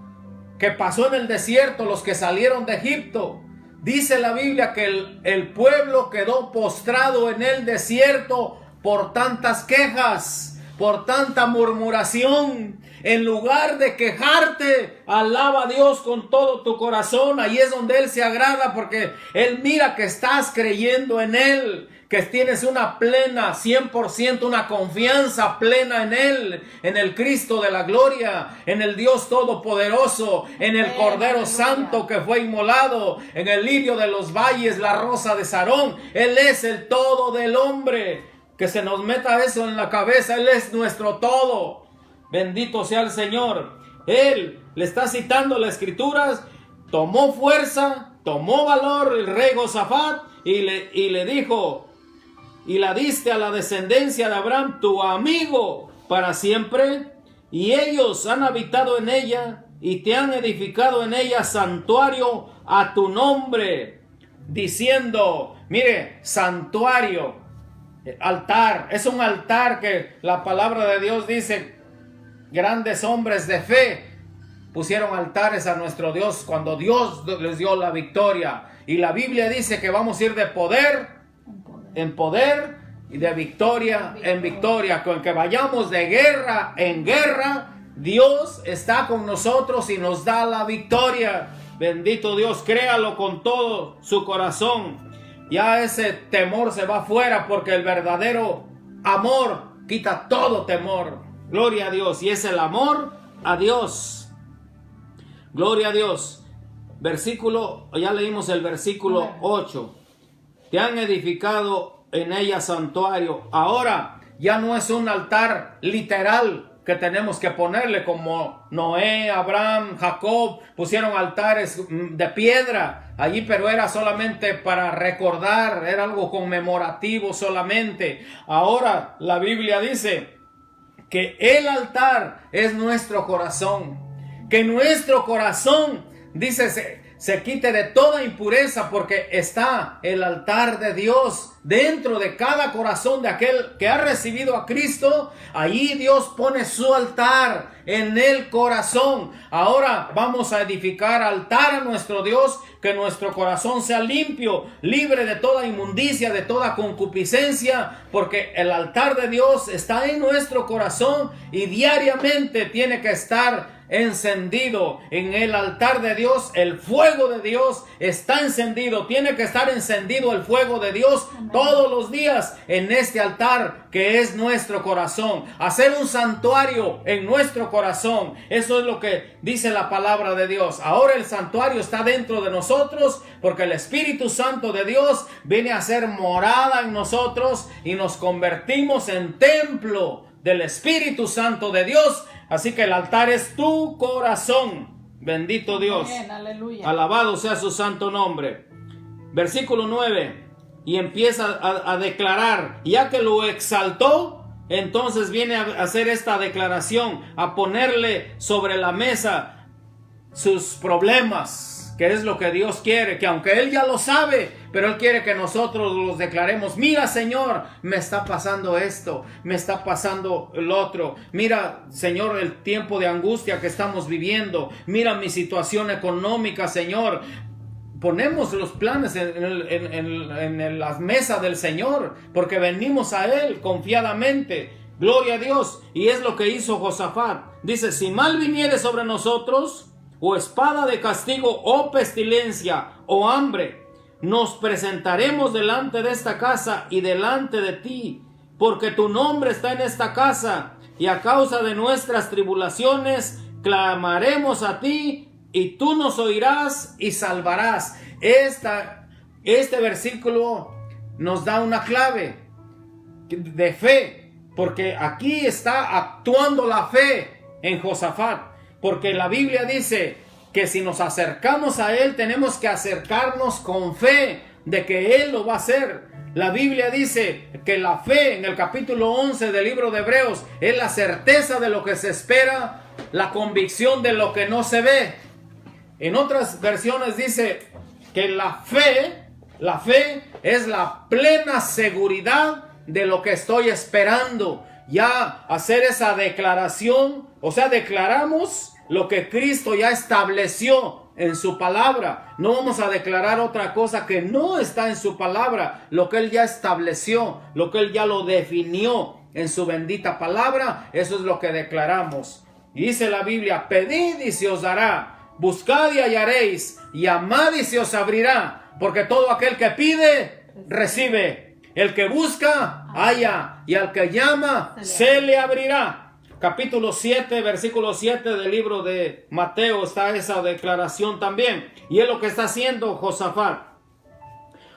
Speaker 2: que pasó en el desierto, los que salieron de Egipto, dice la Biblia que el pueblo quedó postrado en el desierto por tantas quejas, por tanta murmuración. En lugar de quejarte, alaba a Dios con todo tu corazón. Ahí es donde Él se agrada, porque Él mira que estás creyendo en Él, que tienes una plena, 100%, una confianza plena en Él, en el Cristo de la gloria, en el Dios todopoderoso, en el Cordero Santo que fue inmolado, en el lirio de los valles, la rosa de Sarón. Él es el todo del hombre. Que se nos meta eso en la cabeza. Él es nuestro todo. Bendito sea el Señor. Él le está citando las escrituras. Tomó fuerza, tomó valor el rey Josafat y le dijo, y la diste a la descendencia de Abraham, tu amigo, para siempre. Y ellos han habitado en ella y te han edificado en ella santuario a tu nombre, diciendo, mire, santuario, altar, es un altar que la palabra de Dios dice, grandes hombres de fe pusieron altares a nuestro Dios cuando Dios les dio la victoria. Y la Biblia dice que vamos a ir de poder en poder y de victoria en victoria. Con que vayamos de guerra en guerra, Dios está con nosotros y nos da la victoria. Bendito Dios, créalo con todo su corazón. Ya ese temor se va fuera, porque el verdadero amor quita todo temor. Gloria a Dios. Y es el amor a Dios. Gloria a Dios. Ya leímos el versículo 8. Te han edificado en ella santuario. Ahora ya no es un altar literal que tenemos que ponerle, como Noé, Abraham, Jacob pusieron altares de piedra allí, pero era solamente para recordar, era algo conmemorativo solamente. Ahora la Biblia dice que el altar es nuestro corazón, que nuestro corazón, dice, se quite de toda impureza, porque está el altar de Dios dentro de cada corazón de aquel que ha recibido a Cristo. Ahí Dios pone su altar en el corazón. Ahora vamos a edificar altar a nuestro Dios, que nuestro corazón sea limpio, libre de toda inmundicia, de toda concupiscencia, porque el altar de Dios está en nuestro corazón y diariamente tiene que estar encendido. En el altar de Dios, el fuego de Dios está encendido. Tiene que estar encendido el fuego de Dios todos los días en este altar que es nuestro corazón. Hacer un santuario en nuestro corazón. Eso es lo que dice la palabra de Dios. Ahora el santuario está dentro de nosotros, porque el Espíritu Santo de Dios viene a ser morada en nosotros y nos convertimos en templo del Espíritu Santo de Dios. Así que el altar es tu corazón. Bendito Dios.
Speaker 3: Amén, aleluya.
Speaker 2: Alabado sea su santo nombre. Versículo 9. Y empieza a declarar, ya que lo exaltó, entonces viene a hacer esta declaración, a ponerle sobre la mesa sus problemas, que es lo que Dios quiere, que aunque Él ya lo sabe, pero Él quiere que nosotros los declaremos. Mira, Señor, me está pasando esto, me está pasando el otro. Mira, Señor, el tiempo de angustia que estamos viviendo. Mira mi situación económica, Señor. Ponemos los planes en la mesa del Señor, porque venimos a Él confiadamente. Gloria a Dios. Y es lo que hizo Josafat. Dice, si mal viniere sobre nosotros, o espada de castigo, o pestilencia, o hambre, nos presentaremos delante de esta casa y delante de ti, porque tu nombre está en esta casa, y a causa de nuestras tribulaciones clamaremos a ti, y tú nos oirás y salvarás. Este versículo nos da una clave de fe, porque aquí está actuando la fe en Josafat. Porque la Biblia dice que si nos acercamos a Él, tenemos que acercarnos con fe de que Él lo va a hacer. La Biblia dice que la fe, en el capítulo 11 del libro de Hebreos, es la certeza de lo que se espera, la convicción de lo que no se ve. En otras versiones dice que la fe es la plena seguridad de lo que estoy esperando. Ya hacer esa declaración, o sea, declaramos lo que Cristo ya estableció en su palabra. No vamos a declarar otra cosa que no está en su palabra. Lo que Él ya estableció, lo que Él ya lo definió en su bendita palabra, eso es lo que declaramos. Y dice la Biblia, pedid y se os dará, buscad y hallaréis, llamad y se os abrirá, porque todo aquel que pide, recibe. El que busca, halla, y al que llama, se le abrirá. Capítulo 7, versículo 7 del libro de Mateo está esa declaración también. Y es lo que está haciendo Josafat.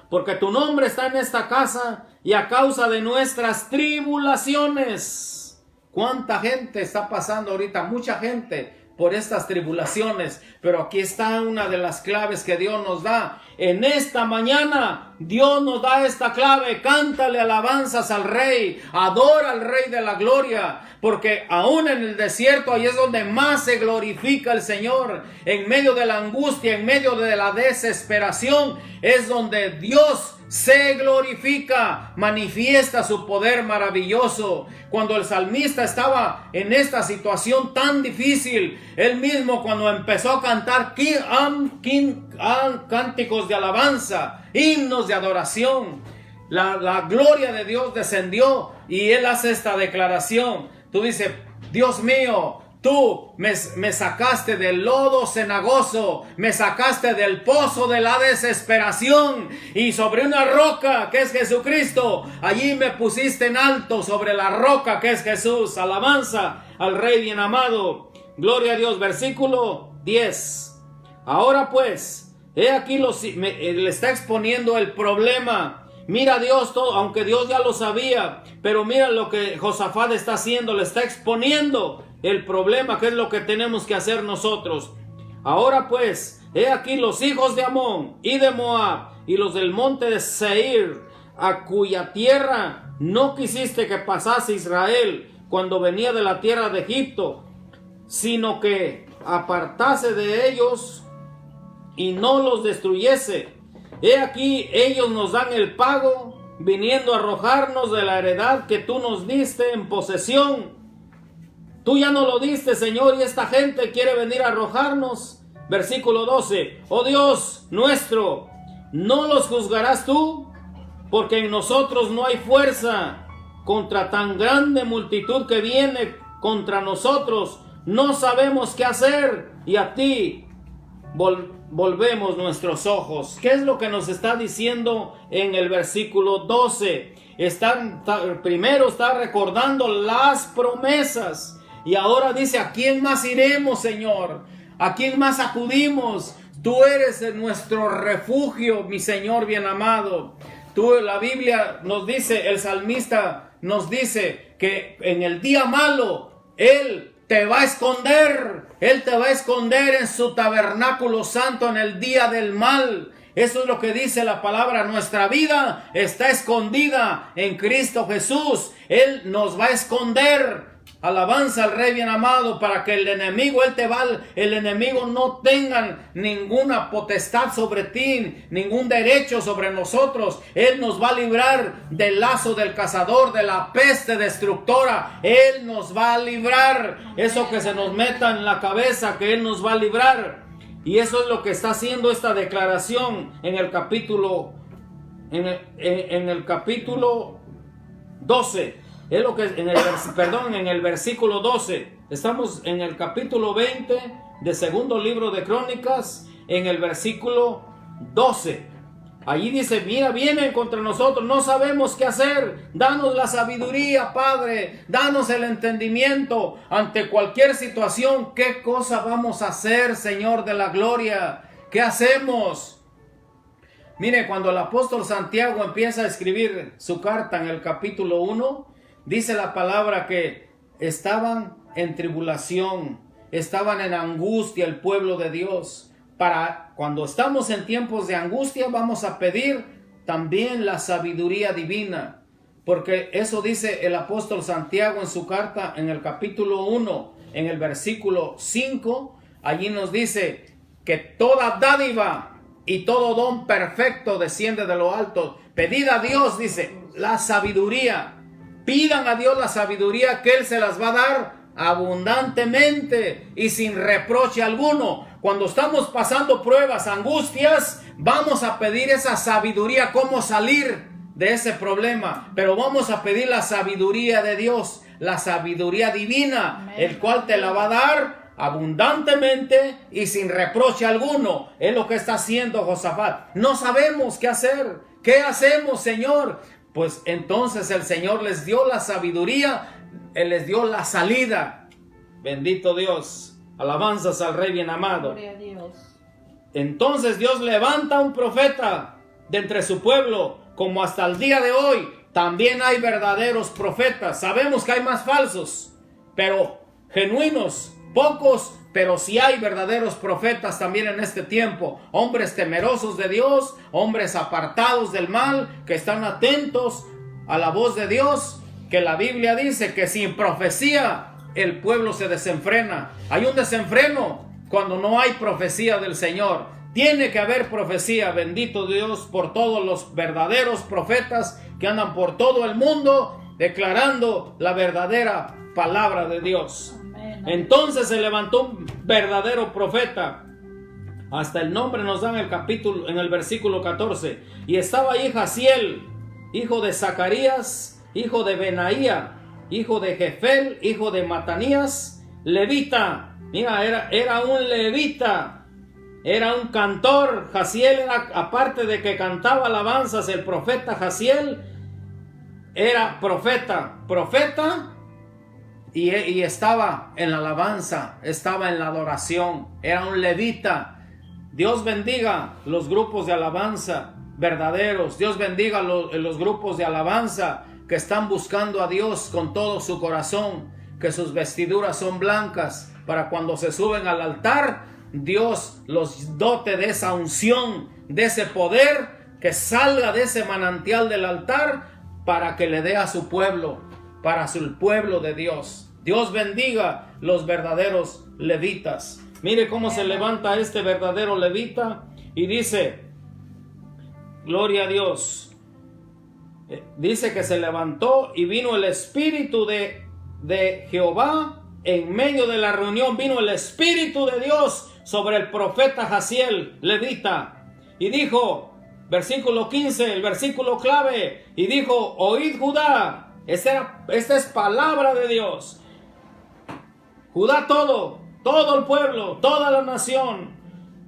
Speaker 2: Porque tu nombre está en esta casa y a causa de nuestras tribulaciones. ¿Cuánta gente está pasando ahorita? Mucha gente por estas tribulaciones. Pero aquí está una de las claves que Dios nos da. En esta mañana Dios nos da esta clave. Cántale alabanzas al Rey. Adora al Rey de la gloria. Porque aún en el desierto, ahí es donde más se glorifica el Señor. En medio de la angustia, en medio de la desesperación, es donde Dios se glorifica, manifiesta su poder maravilloso. Cuando el salmista estaba en esta situación tan difícil, él mismo cuando empezó a cantar cánticos de alabanza, himnos de adoración, la gloria de Dios descendió y él hace esta declaración. Tú dices, Dios mío, tú me sacaste del lodo cenagoso, me sacaste del pozo de la desesperación y sobre una roca que es Jesucristo, allí me pusiste en alto sobre la roca que es Jesús. Alabanza al Rey bien amado. Gloria a Dios. Versículo 10. Ahora pues, he aquí le está exponiendo el problema. Mira Dios todo, aunque Dios ya lo sabía, pero mira lo que Josafat está haciendo, le está exponiendo el problema, que es lo que tenemos que hacer nosotros. Ahora pues, he aquí los hijos de Amón y de Moab y los del monte de Seir, a cuya tierra no quisiste que pasase Israel cuando venía de la tierra de Egipto, sino que apartase de ellos y no los destruyese. He aquí, ellos nos dan el pago, viniendo a arrojarnos de la heredad que tú nos diste en posesión. Tú ya no lo diste, Señor, y esta gente quiere venir a arrojarnos. Versículo 12. Oh Dios nuestro, ¿no los juzgarás tú? Porque en nosotros no hay fuerza contra tan grande multitud que viene contra nosotros. No sabemos qué hacer, y a ti volvemos nuestros ojos. ¿Qué es lo que nos está diciendo en el versículo 12? Primero está recordando las promesas. Y ahora dice, ¿a quién más iremos, Señor? ¿A quién más acudimos? Tú eres nuestro refugio, mi Señor bien amado. La Biblia nos dice, el salmista nos dice que en el día malo, Él te va a esconder. Él te va a esconder en su tabernáculo santo en el día del mal. Eso es lo que dice la palabra. Nuestra vida está escondida en Cristo Jesús. Él nos va a esconder. Alabanza al Rey bien amado, para que el enemigo, el enemigo no tenga ninguna potestad sobre ti, ningún derecho sobre nosotros. Él nos va a librar del lazo del cazador, de la peste destructora. Él nos va a librar. Eso que se nos meta en la cabeza, que Él nos va a librar. Y eso es lo que está haciendo esta declaración en el capítulo, en el capítulo 12. Es lo que en el versículo 12. Estamos en el capítulo 20 de segundo libro de Crónicas, en el versículo 12. Allí dice, mira, vienen contra nosotros, no sabemos qué hacer. Danos la sabiduría, Padre. Danos el entendimiento ante cualquier situación. ¿Qué cosa vamos a hacer, Señor de la gloria? ¿Qué hacemos? Mire, cuando el apóstol Santiago empieza a escribir su carta en el capítulo 1, dice la palabra que estaban en tribulación, estaban en angustia el pueblo de Dios. Cuando estamos en tiempos de angustia, vamos a pedir también la sabiduría divina, porque eso dice el apóstol Santiago en su carta en el capítulo 1, en el versículo 5. Allí nos dice que toda dádiva y todo don perfecto desciende de lo alto. Pedid a Dios, dice, la sabiduría. Pidan a Dios la sabiduría, que Él se las va a dar abundantemente y sin reproche alguno. Cuando estamos pasando pruebas, angustias, vamos a pedir esa sabiduría, cómo salir de ese problema. Pero vamos a pedir la sabiduría de Dios, la sabiduría divina, amén, el cual te la va a dar abundantemente y sin reproche alguno. Es lo que está haciendo Josafat. No sabemos qué hacer. ¿Qué hacemos, Señor? Pues entonces el Señor les dio la sabiduría, Él les dio la salida. Bendito Dios. Alabanzas al Rey bien amado.
Speaker 3: Gloria a Dios.
Speaker 2: Entonces Dios levanta un profeta de entre su pueblo, como hasta el día de hoy. También hay verdaderos profetas. Sabemos que hay más falsos, pero genuinos, pocos, pero sí hay verdaderos profetas también en este tiempo. Hombres temerosos de Dios, hombres apartados del mal, que están atentos a la voz de Dios, que la Biblia dice que sin profecía el pueblo se desenfrena. Hay un desenfreno cuando no hay profecía del Señor. Tiene que haber profecía, bendito Dios, por todos los verdaderos profetas que andan por todo el mundo declarando la verdadera palabra de Dios. Entonces se levantó un verdadero profeta. Hasta el nombre nos dan en el versículo 14. Y estaba ahí Jaziel, hijo de Zacarías, hijo de Benaía, hijo de Jefel, hijo de Matanías, levita. Mira, era un levita, era un cantor. Jaziel era, aparte de que cantaba alabanzas, el profeta Jaziel era profeta. Y estaba en la alabanza, estaba en la adoración, era un levita. Dios bendiga los grupos de alabanza verdaderos. Dios bendiga los grupos de alabanza que están buscando a Dios con todo su corazón, que sus vestiduras son blancas, para cuando se suben al altar, Dios los dote de esa unción, de ese poder, que salga de ese manantial del altar, para que le dé a su pueblo, para su pueblo de Dios. Dios bendiga los verdaderos levitas. Mire cómo se levanta este verdadero levita y dice, gloria a Dios. Dice que se levantó y vino el Espíritu de Jehová en medio de la reunión. Vino el Espíritu de Dios sobre el profeta Jaziel, levita. Y dijo, versículo 15, el versículo clave. Y dijo, oíd Judá. Esta es palabra de Dios. Judá todo el pueblo, toda la nación.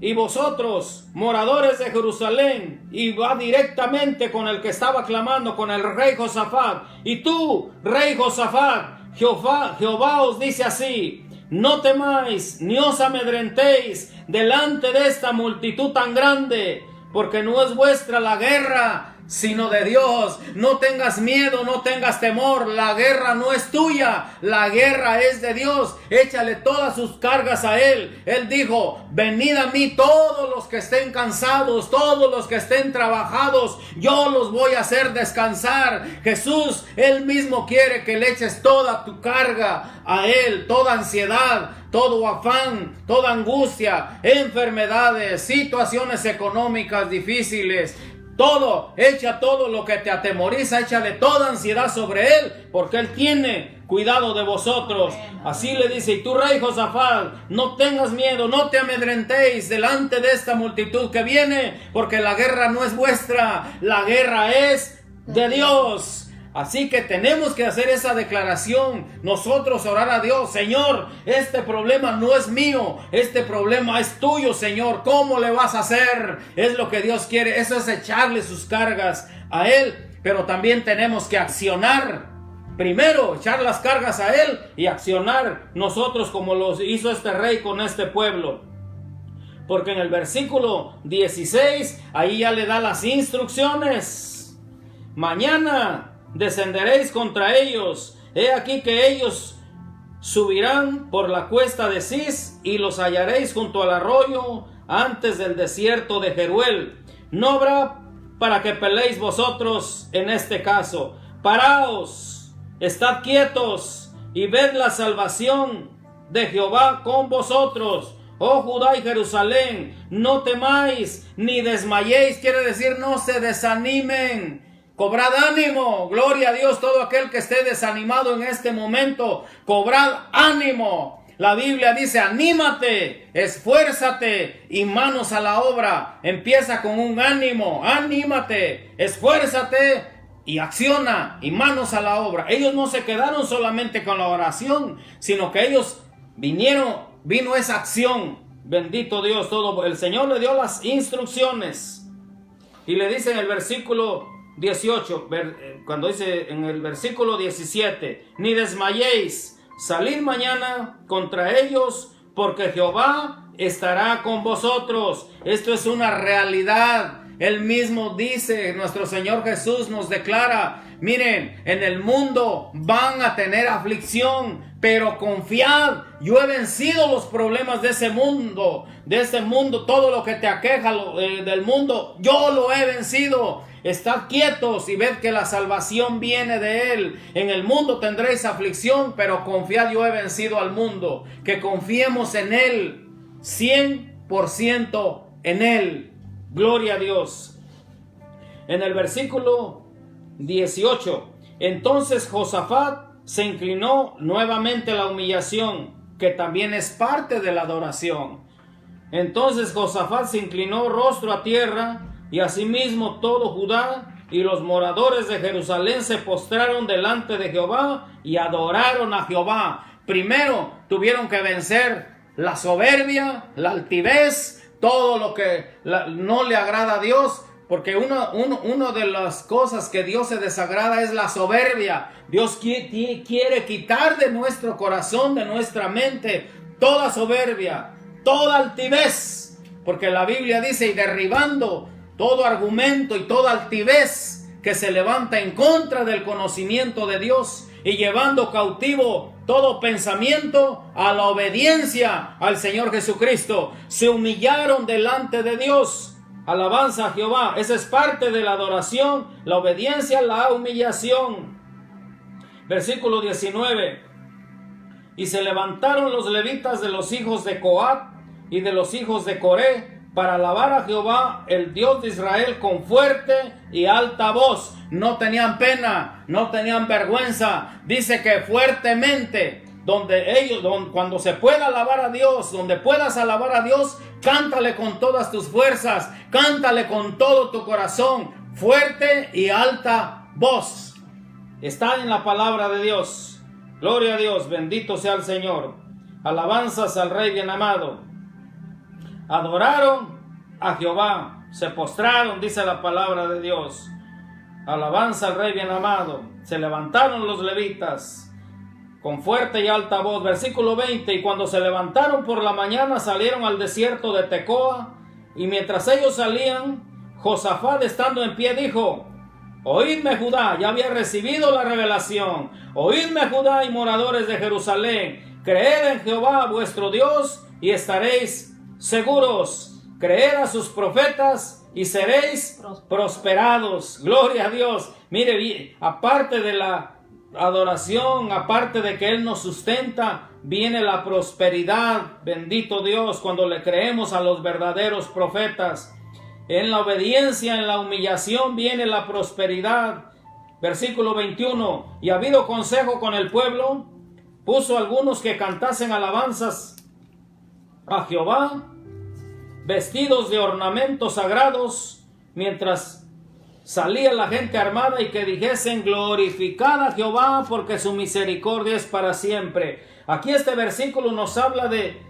Speaker 2: Y vosotros, moradores de Jerusalén, y va directamente con el que estaba clamando, con el rey Josafat. Y tú, rey Josafat, Jehová os dice así: no temáis, ni os amedrentéis delante de esta multitud tan grande, porque no es vuestra la guerra, sino de Dios. No tengas miedo, no tengas temor. La guerra no es tuya, la guerra es de Dios. Échale todas sus cargas a Él. Él dijo, venid a mí todos los que estén cansados, todos los que estén trabajados, yo los voy a hacer descansar. Jesús, Él mismo quiere que le eches toda tu carga a Él, toda ansiedad, todo afán, toda angustia, enfermedades, situaciones económicas difíciles. Todo, echa todo lo que te atemoriza, échale toda ansiedad sobre Él, porque Él tiene cuidado de vosotros. Así le dice, y tú, rey Josafat, no tengas miedo, no te amedrentéis delante de esta multitud que viene, porque la guerra no es vuestra, la guerra es de Dios. Así que tenemos que hacer esa declaración, nosotros orar a Dios: Señor, este problema no es mío, este problema es tuyo, Señor, ¿cómo le vas a hacer? Es lo que Dios quiere, eso es echarle sus cargas a Él, pero también tenemos que accionar. Primero, echar las cargas a Él y accionar nosotros como lo hizo este rey con este pueblo. Porque en el versículo 16, ahí ya le da las instrucciones. Mañana descenderéis contra ellos. He aquí que ellos subirán por la cuesta de Cis y los hallaréis junto al arroyo antes del desierto de Jeruel. No habrá para que peleéis vosotros en este caso. Paraos, estad quietos y ved la salvación de Jehová con vosotros. Oh Judá y Jerusalén, no temáis ni desmayéis. Quiere decir, no se desanimen. Cobrad ánimo, gloria a Dios, todo aquel que esté desanimado en este momento, cobrad ánimo. La Biblia dice, anímate, esfuérzate y manos a la obra. Empieza con un ánimo, anímate, esfuérzate y acciona y manos a la obra. Ellos no se quedaron solamente con la oración, sino que ellos vino esa acción. Bendito Dios, todo. El Señor le dio las instrucciones y le dice en el versículo 18, cuando dice en el versículo 17, ni desmayéis, salid mañana contra ellos, porque Jehová estará con vosotros. Esto es una realidad. Él mismo dice, nuestro Señor Jesús nos declara, miren, en el mundo van a tener aflicción, pero confiad, yo he vencido los problemas de ese mundo, todo lo que te aqueja del mundo, yo lo he vencido. Estad quietos y ved que la salvación viene de Él. En el mundo tendréis aflicción, pero confiad, yo he vencido al mundo. Que confiemos en Él, 100% en Él. Gloria a Dios. En el versículo 18, entonces Josafat se inclinó nuevamente a la humillación, que también es parte de la adoración. Entonces Josafat se inclinó rostro a tierra, y asimismo todo Judá y los moradores de Jerusalén se postraron delante de Jehová y adoraron a Jehová. Primero tuvieron que vencer la soberbia, la altivez, todo lo que no le agrada a Dios, porque una de las cosas que Dios se desagrada es la soberbia. Dios quiere quitar de nuestro corazón, de nuestra mente, toda soberbia, toda altivez, porque la Biblia dice, y derribando todo argumento y toda altivez que se levanta en contra del conocimiento de Dios, y llevando cautivo todo pensamiento a la obediencia al Señor Jesucristo. Se humillaron delante de Dios. Alabanza a Jehová. Esa es parte de la adoración, la obediencia, la humillación. Versículo 19. Y se levantaron los levitas de los hijos de Coat y de los hijos de Coré, para alabar a Jehová, el Dios de Israel, con fuerte y alta voz. No tenían pena, no tenían vergüenza. Dice que fuertemente, cuando se pueda alabar a Dios, donde puedas alabar a Dios, cántale con todas tus fuerzas, cántale con todo tu corazón, fuerte y alta voz. Está en la palabra de Dios. Gloria a Dios, bendito sea el Señor. Alabanzas al Rey bien amado. Adoraron a Jehová, se postraron, dice la palabra de Dios. Alabanza al Rey bien amado. Se levantaron los levitas con fuerte y alta voz. Versículo 20. Y cuando se levantaron por la mañana, salieron al desierto de Tecoa. Y mientras ellos salían, Josafat, estando en pie, dijo: oídme, Judá. Ya había recibido la revelación. Oídme, Judá y moradores de Jerusalén. Creed en Jehová vuestro Dios y estaréis seguros. Creed a sus profetas y seréis prosperados. Gloria a Dios. Mire, aparte de la adoración, aparte de que Él nos sustenta, viene la prosperidad. Bendito Dios, cuando le creemos a los verdaderos profetas. En la obediencia, en la humillación viene la prosperidad. Versículo 21. Y habido consejo con el pueblo, puso algunos que cantasen alabanzas a Jehová, vestidos de ornamentos sagrados, mientras salía la gente armada, y que dijesen: glorificad a Jehová, porque su misericordia es para siempre. Aquí este versículo nos habla de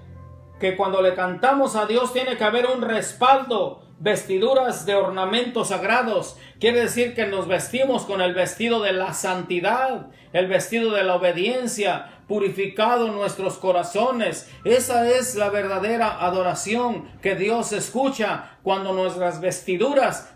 Speaker 2: que cuando le cantamos a Dios tiene que haber un respaldo, vestiduras de ornamentos sagrados. Quiere decir que nos vestimos con el vestido de la santidad, el vestido de la obediencia, purificado nuestros corazones. Esa es la verdadera adoración que Dios escucha, cuando nuestras vestiduras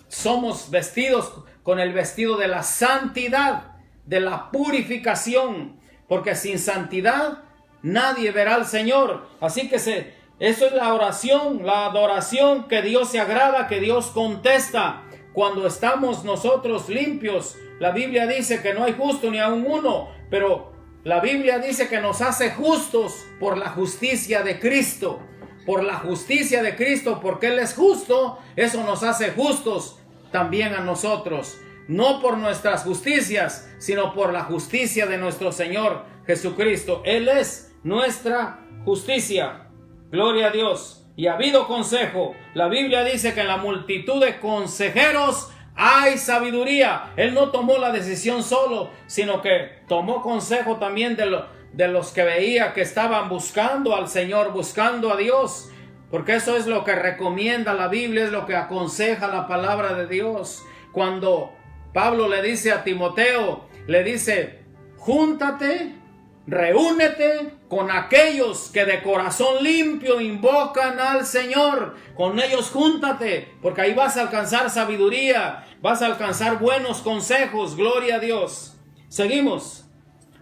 Speaker 2: somos vestidos con el vestido de la santidad, de la purificación, porque sin santidad nadie verá al Señor. Así que eso es la oración, la adoración que Dios se agrada, que Dios contesta cuando estamos nosotros limpios. La Biblia dice que no hay justo ni aun uno, pero la Biblia dice que nos hace justos por la justicia de Cristo. Por la justicia de Cristo, porque Él es justo, eso nos hace justos también a nosotros. No por nuestras justicias, sino por la justicia de nuestro Señor Jesucristo. Él es nuestra justicia. Gloria a Dios. Y ha habido consejo. La Biblia dice que en la multitud de consejeros hay sabiduría. Él no tomó la decisión solo, sino que tomó consejo también de los que veía que estaban buscando al Señor, buscando a Dios. Porque eso es lo que recomienda la Biblia, es lo que aconseja la palabra de Dios. Cuando Pablo le dice a Timoteo, le dice: júntate, reúnete con aquellos que de corazón limpio invocan al Señor. Con ellos júntate, porque ahí vas a alcanzar sabiduría, vas a alcanzar buenos consejos. Gloria a Dios. Seguimos.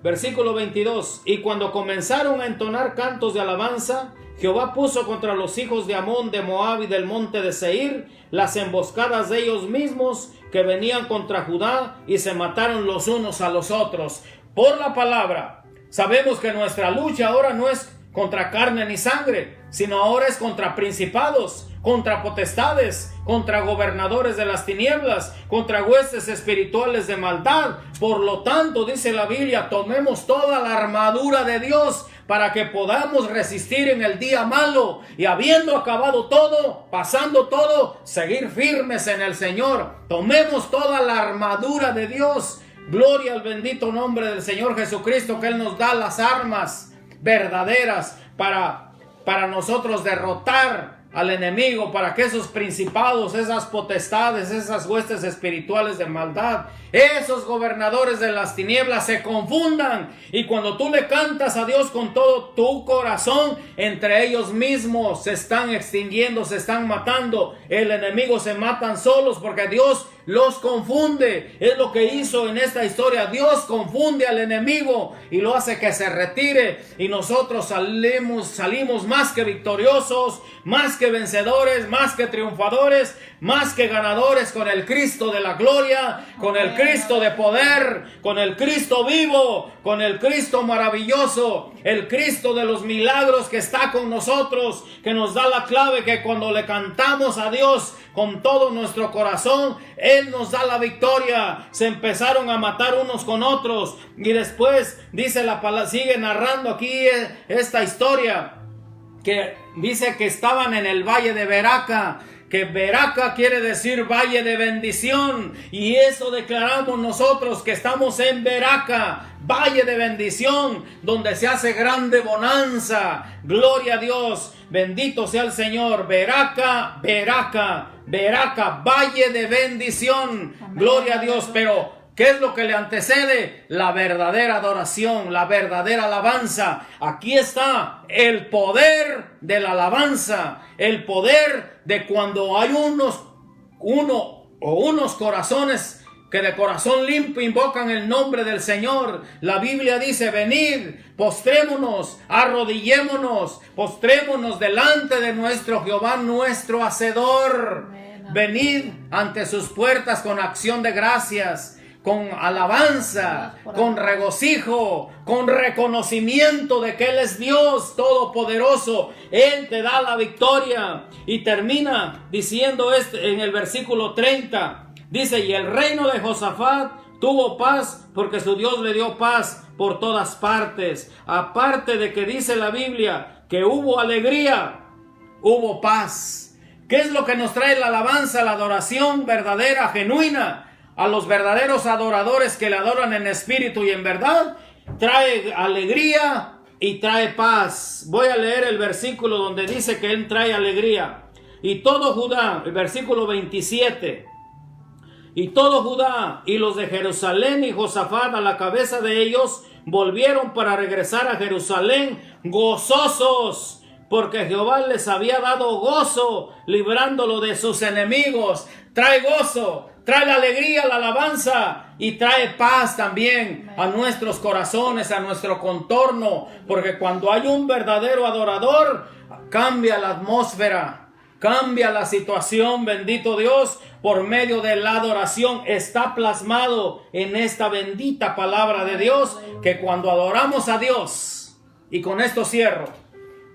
Speaker 2: Versículo 22. Y cuando comenzaron a entonar cantos de alabanza, Jehová puso contra los hijos de Amón, de Moab y del monte de Seir las emboscadas de ellos mismos, que venían contra Judá, y se mataron los unos a los otros. Por la palabra sabemos que nuestra lucha ahora no es contra carne ni sangre, sino ahora es contra principados, contra potestades, contra gobernadores de las tinieblas, contra huestes espirituales de maldad. Por lo tanto, dice la Biblia, tomemos toda la armadura de Dios para que podamos resistir en el día malo, y habiendo acabado todo, pasando todo, seguir firmes en el Señor. Tomemos toda la armadura de Dios. Gloria al bendito nombre del Señor Jesucristo, que Él nos da las armas verdaderas para nosotros derrotar al enemigo, para que esos principados, esas potestades, esas huestes espirituales de maldad, esos gobernadores de las tinieblas se confundan. Y cuando tú le cantas a Dios con todo tu corazón, entre ellos mismos se están extinguiendo, se están matando. El enemigo se matan solos, porque Dios los confunde. Es lo que hizo en esta historia. Dios confunde al enemigo y lo hace que se retire, y nosotros salimos más que victoriosos, más que vencedores, más que triunfadores, más que ganadores, con el Cristo de la gloria, con el Cristo de poder, con el Cristo vivo, con el Cristo maravilloso, el Cristo de los milagros que está con nosotros, que nos da la clave que cuando le cantamos a Dios con todo nuestro corazón, Él nos da la victoria. Se empezaron a matar unos con otros, y después dice la palabra, sigue narrando aquí esta historia, que dice que estaban en el valle de Beraca, que Beraca quiere decir valle de bendición, y eso declaramos nosotros, que estamos en Beraca, valle de bendición, donde se hace grande bonanza. Gloria a Dios, bendito sea el Señor. Beraca, Beraca, Beraca, valle de bendición. Gloria a Dios. Pero ¿qué es lo que le antecede? La verdadera adoración, la verdadera alabanza. Aquí está el poder de la alabanza, el poder de cuando hay unos corazones que de corazón limpio invocan el nombre del Señor. La Biblia dice: venid, postrémonos, arrodillémonos, postrémonos delante de nuestro Jehová, nuestro Hacedor. Venid ante sus puertas con acción de gracias, con alabanza, con regocijo, con reconocimiento de que Él es Dios Todopoderoso. Él te da la victoria. Y termina diciendo en el versículo 30. Dice: y el reino de Josafat tuvo paz, porque su Dios le dio paz por todas partes. Aparte de que dice la Biblia que hubo alegría, hubo paz. ¿Qué es lo que nos trae la alabanza, la adoración verdadera, genuina? A los verdaderos adoradores que le adoran en espíritu y en verdad, trae alegría y trae paz. Voy a leer el versículo donde dice que Él trae alegría. Y todo Judá, el versículo 27. Y todo Judá y los de Jerusalén y Josafat a la cabeza de ellos volvieron para regresar a Jerusalén gozosos, porque Jehová les había dado gozo, librándolo de sus enemigos. Trae gozo, trae la alegría, la alabanza, y trae paz también a nuestros corazones, a nuestro contorno, porque cuando hay un verdadero adorador, cambia la atmósfera. Cambia la situación, bendito Dios, por medio de la adoración. Está plasmado en esta bendita palabra de Dios, que cuando adoramos a Dios, y con esto cierro,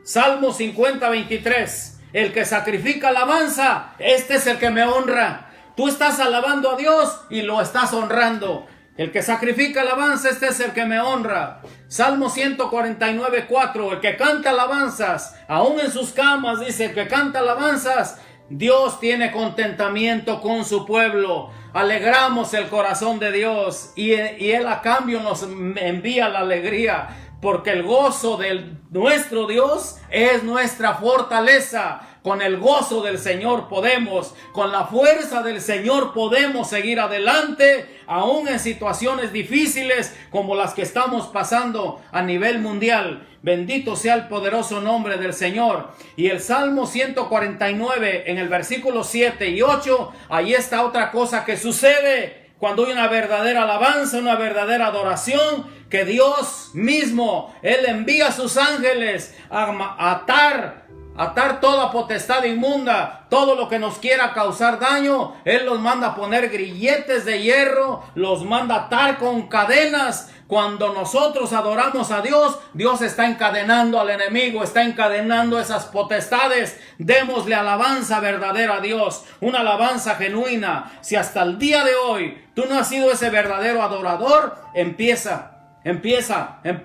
Speaker 2: Salmo 50, 23, el que sacrifica alabanza, este es el que me honra. Tú estás alabando a Dios y lo estás honrando. El que sacrifica alabanza, este es el que me honra. Salmo 149, 4. El que canta alabanzas, aún en sus camas, dice: el que canta alabanzas, Dios tiene contentamiento con su pueblo. Alegramos el corazón de Dios, y Él a cambio nos envía la alegría, porque el gozo de nuestro Dios es nuestra fortaleza. Con el gozo del Señor podemos, con la fuerza del Señor podemos seguir adelante, aún en situaciones difíciles como las que estamos pasando a nivel mundial. Bendito sea el poderoso nombre del Señor. Y el Salmo 149, en el versículo 7 y 8, ahí está otra cosa que sucede cuando hay una verdadera alabanza, una verdadera adoración, que Dios mismo, Él envía a sus ángeles a atar toda potestad inmunda, todo lo que nos quiera causar daño. Él los manda a poner grilletes de hierro, los manda a atar con cadenas. Cuando nosotros adoramos a Dios, Dios está encadenando al enemigo, está encadenando esas potestades. Démosle alabanza verdadera a Dios, una alabanza genuina. Si hasta el día de hoy tú no has sido ese verdadero adorador, empieza,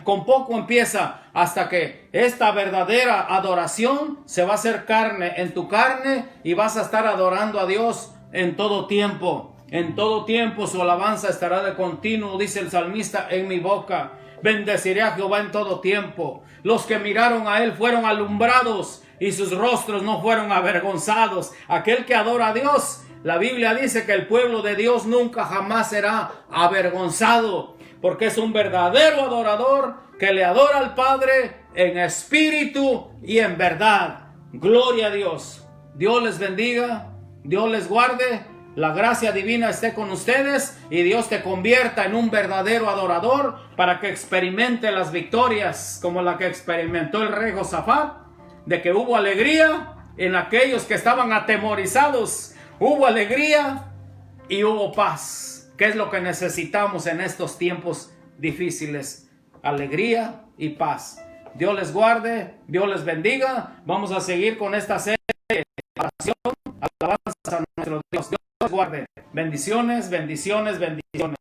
Speaker 2: con poco empieza, hasta que esta verdadera adoración se va a hacer carne en tu carne, y vas a estar adorando a Dios en todo tiempo. En todo tiempo su alabanza estará de continuo, dice el salmista, en mi boca. Bendeciré a Jehová en todo tiempo. Los que miraron a Él fueron alumbrados, y sus rostros no fueron avergonzados. Aquel que adora a Dios, la Biblia dice que el pueblo de Dios nunca jamás será avergonzado, porque es un verdadero adorador que le adora al Padre en espíritu y en verdad. Gloria a Dios. Dios les bendiga, Dios les guarde. La gracia divina esté con ustedes y Dios te convierta en un verdadero adorador para que experimente las victorias como la que experimentó el rey Josafat, de que hubo alegría en aquellos que estaban atemorizados. Hubo alegría y hubo paz, que es lo que necesitamos en estos tiempos difíciles. Alegría y paz. Dios les guarde, Dios les bendiga. Vamos a seguir con esta serie de oración, alabanzas a nuestro Dios. Dios les guarde. Bendiciones, bendiciones, bendiciones.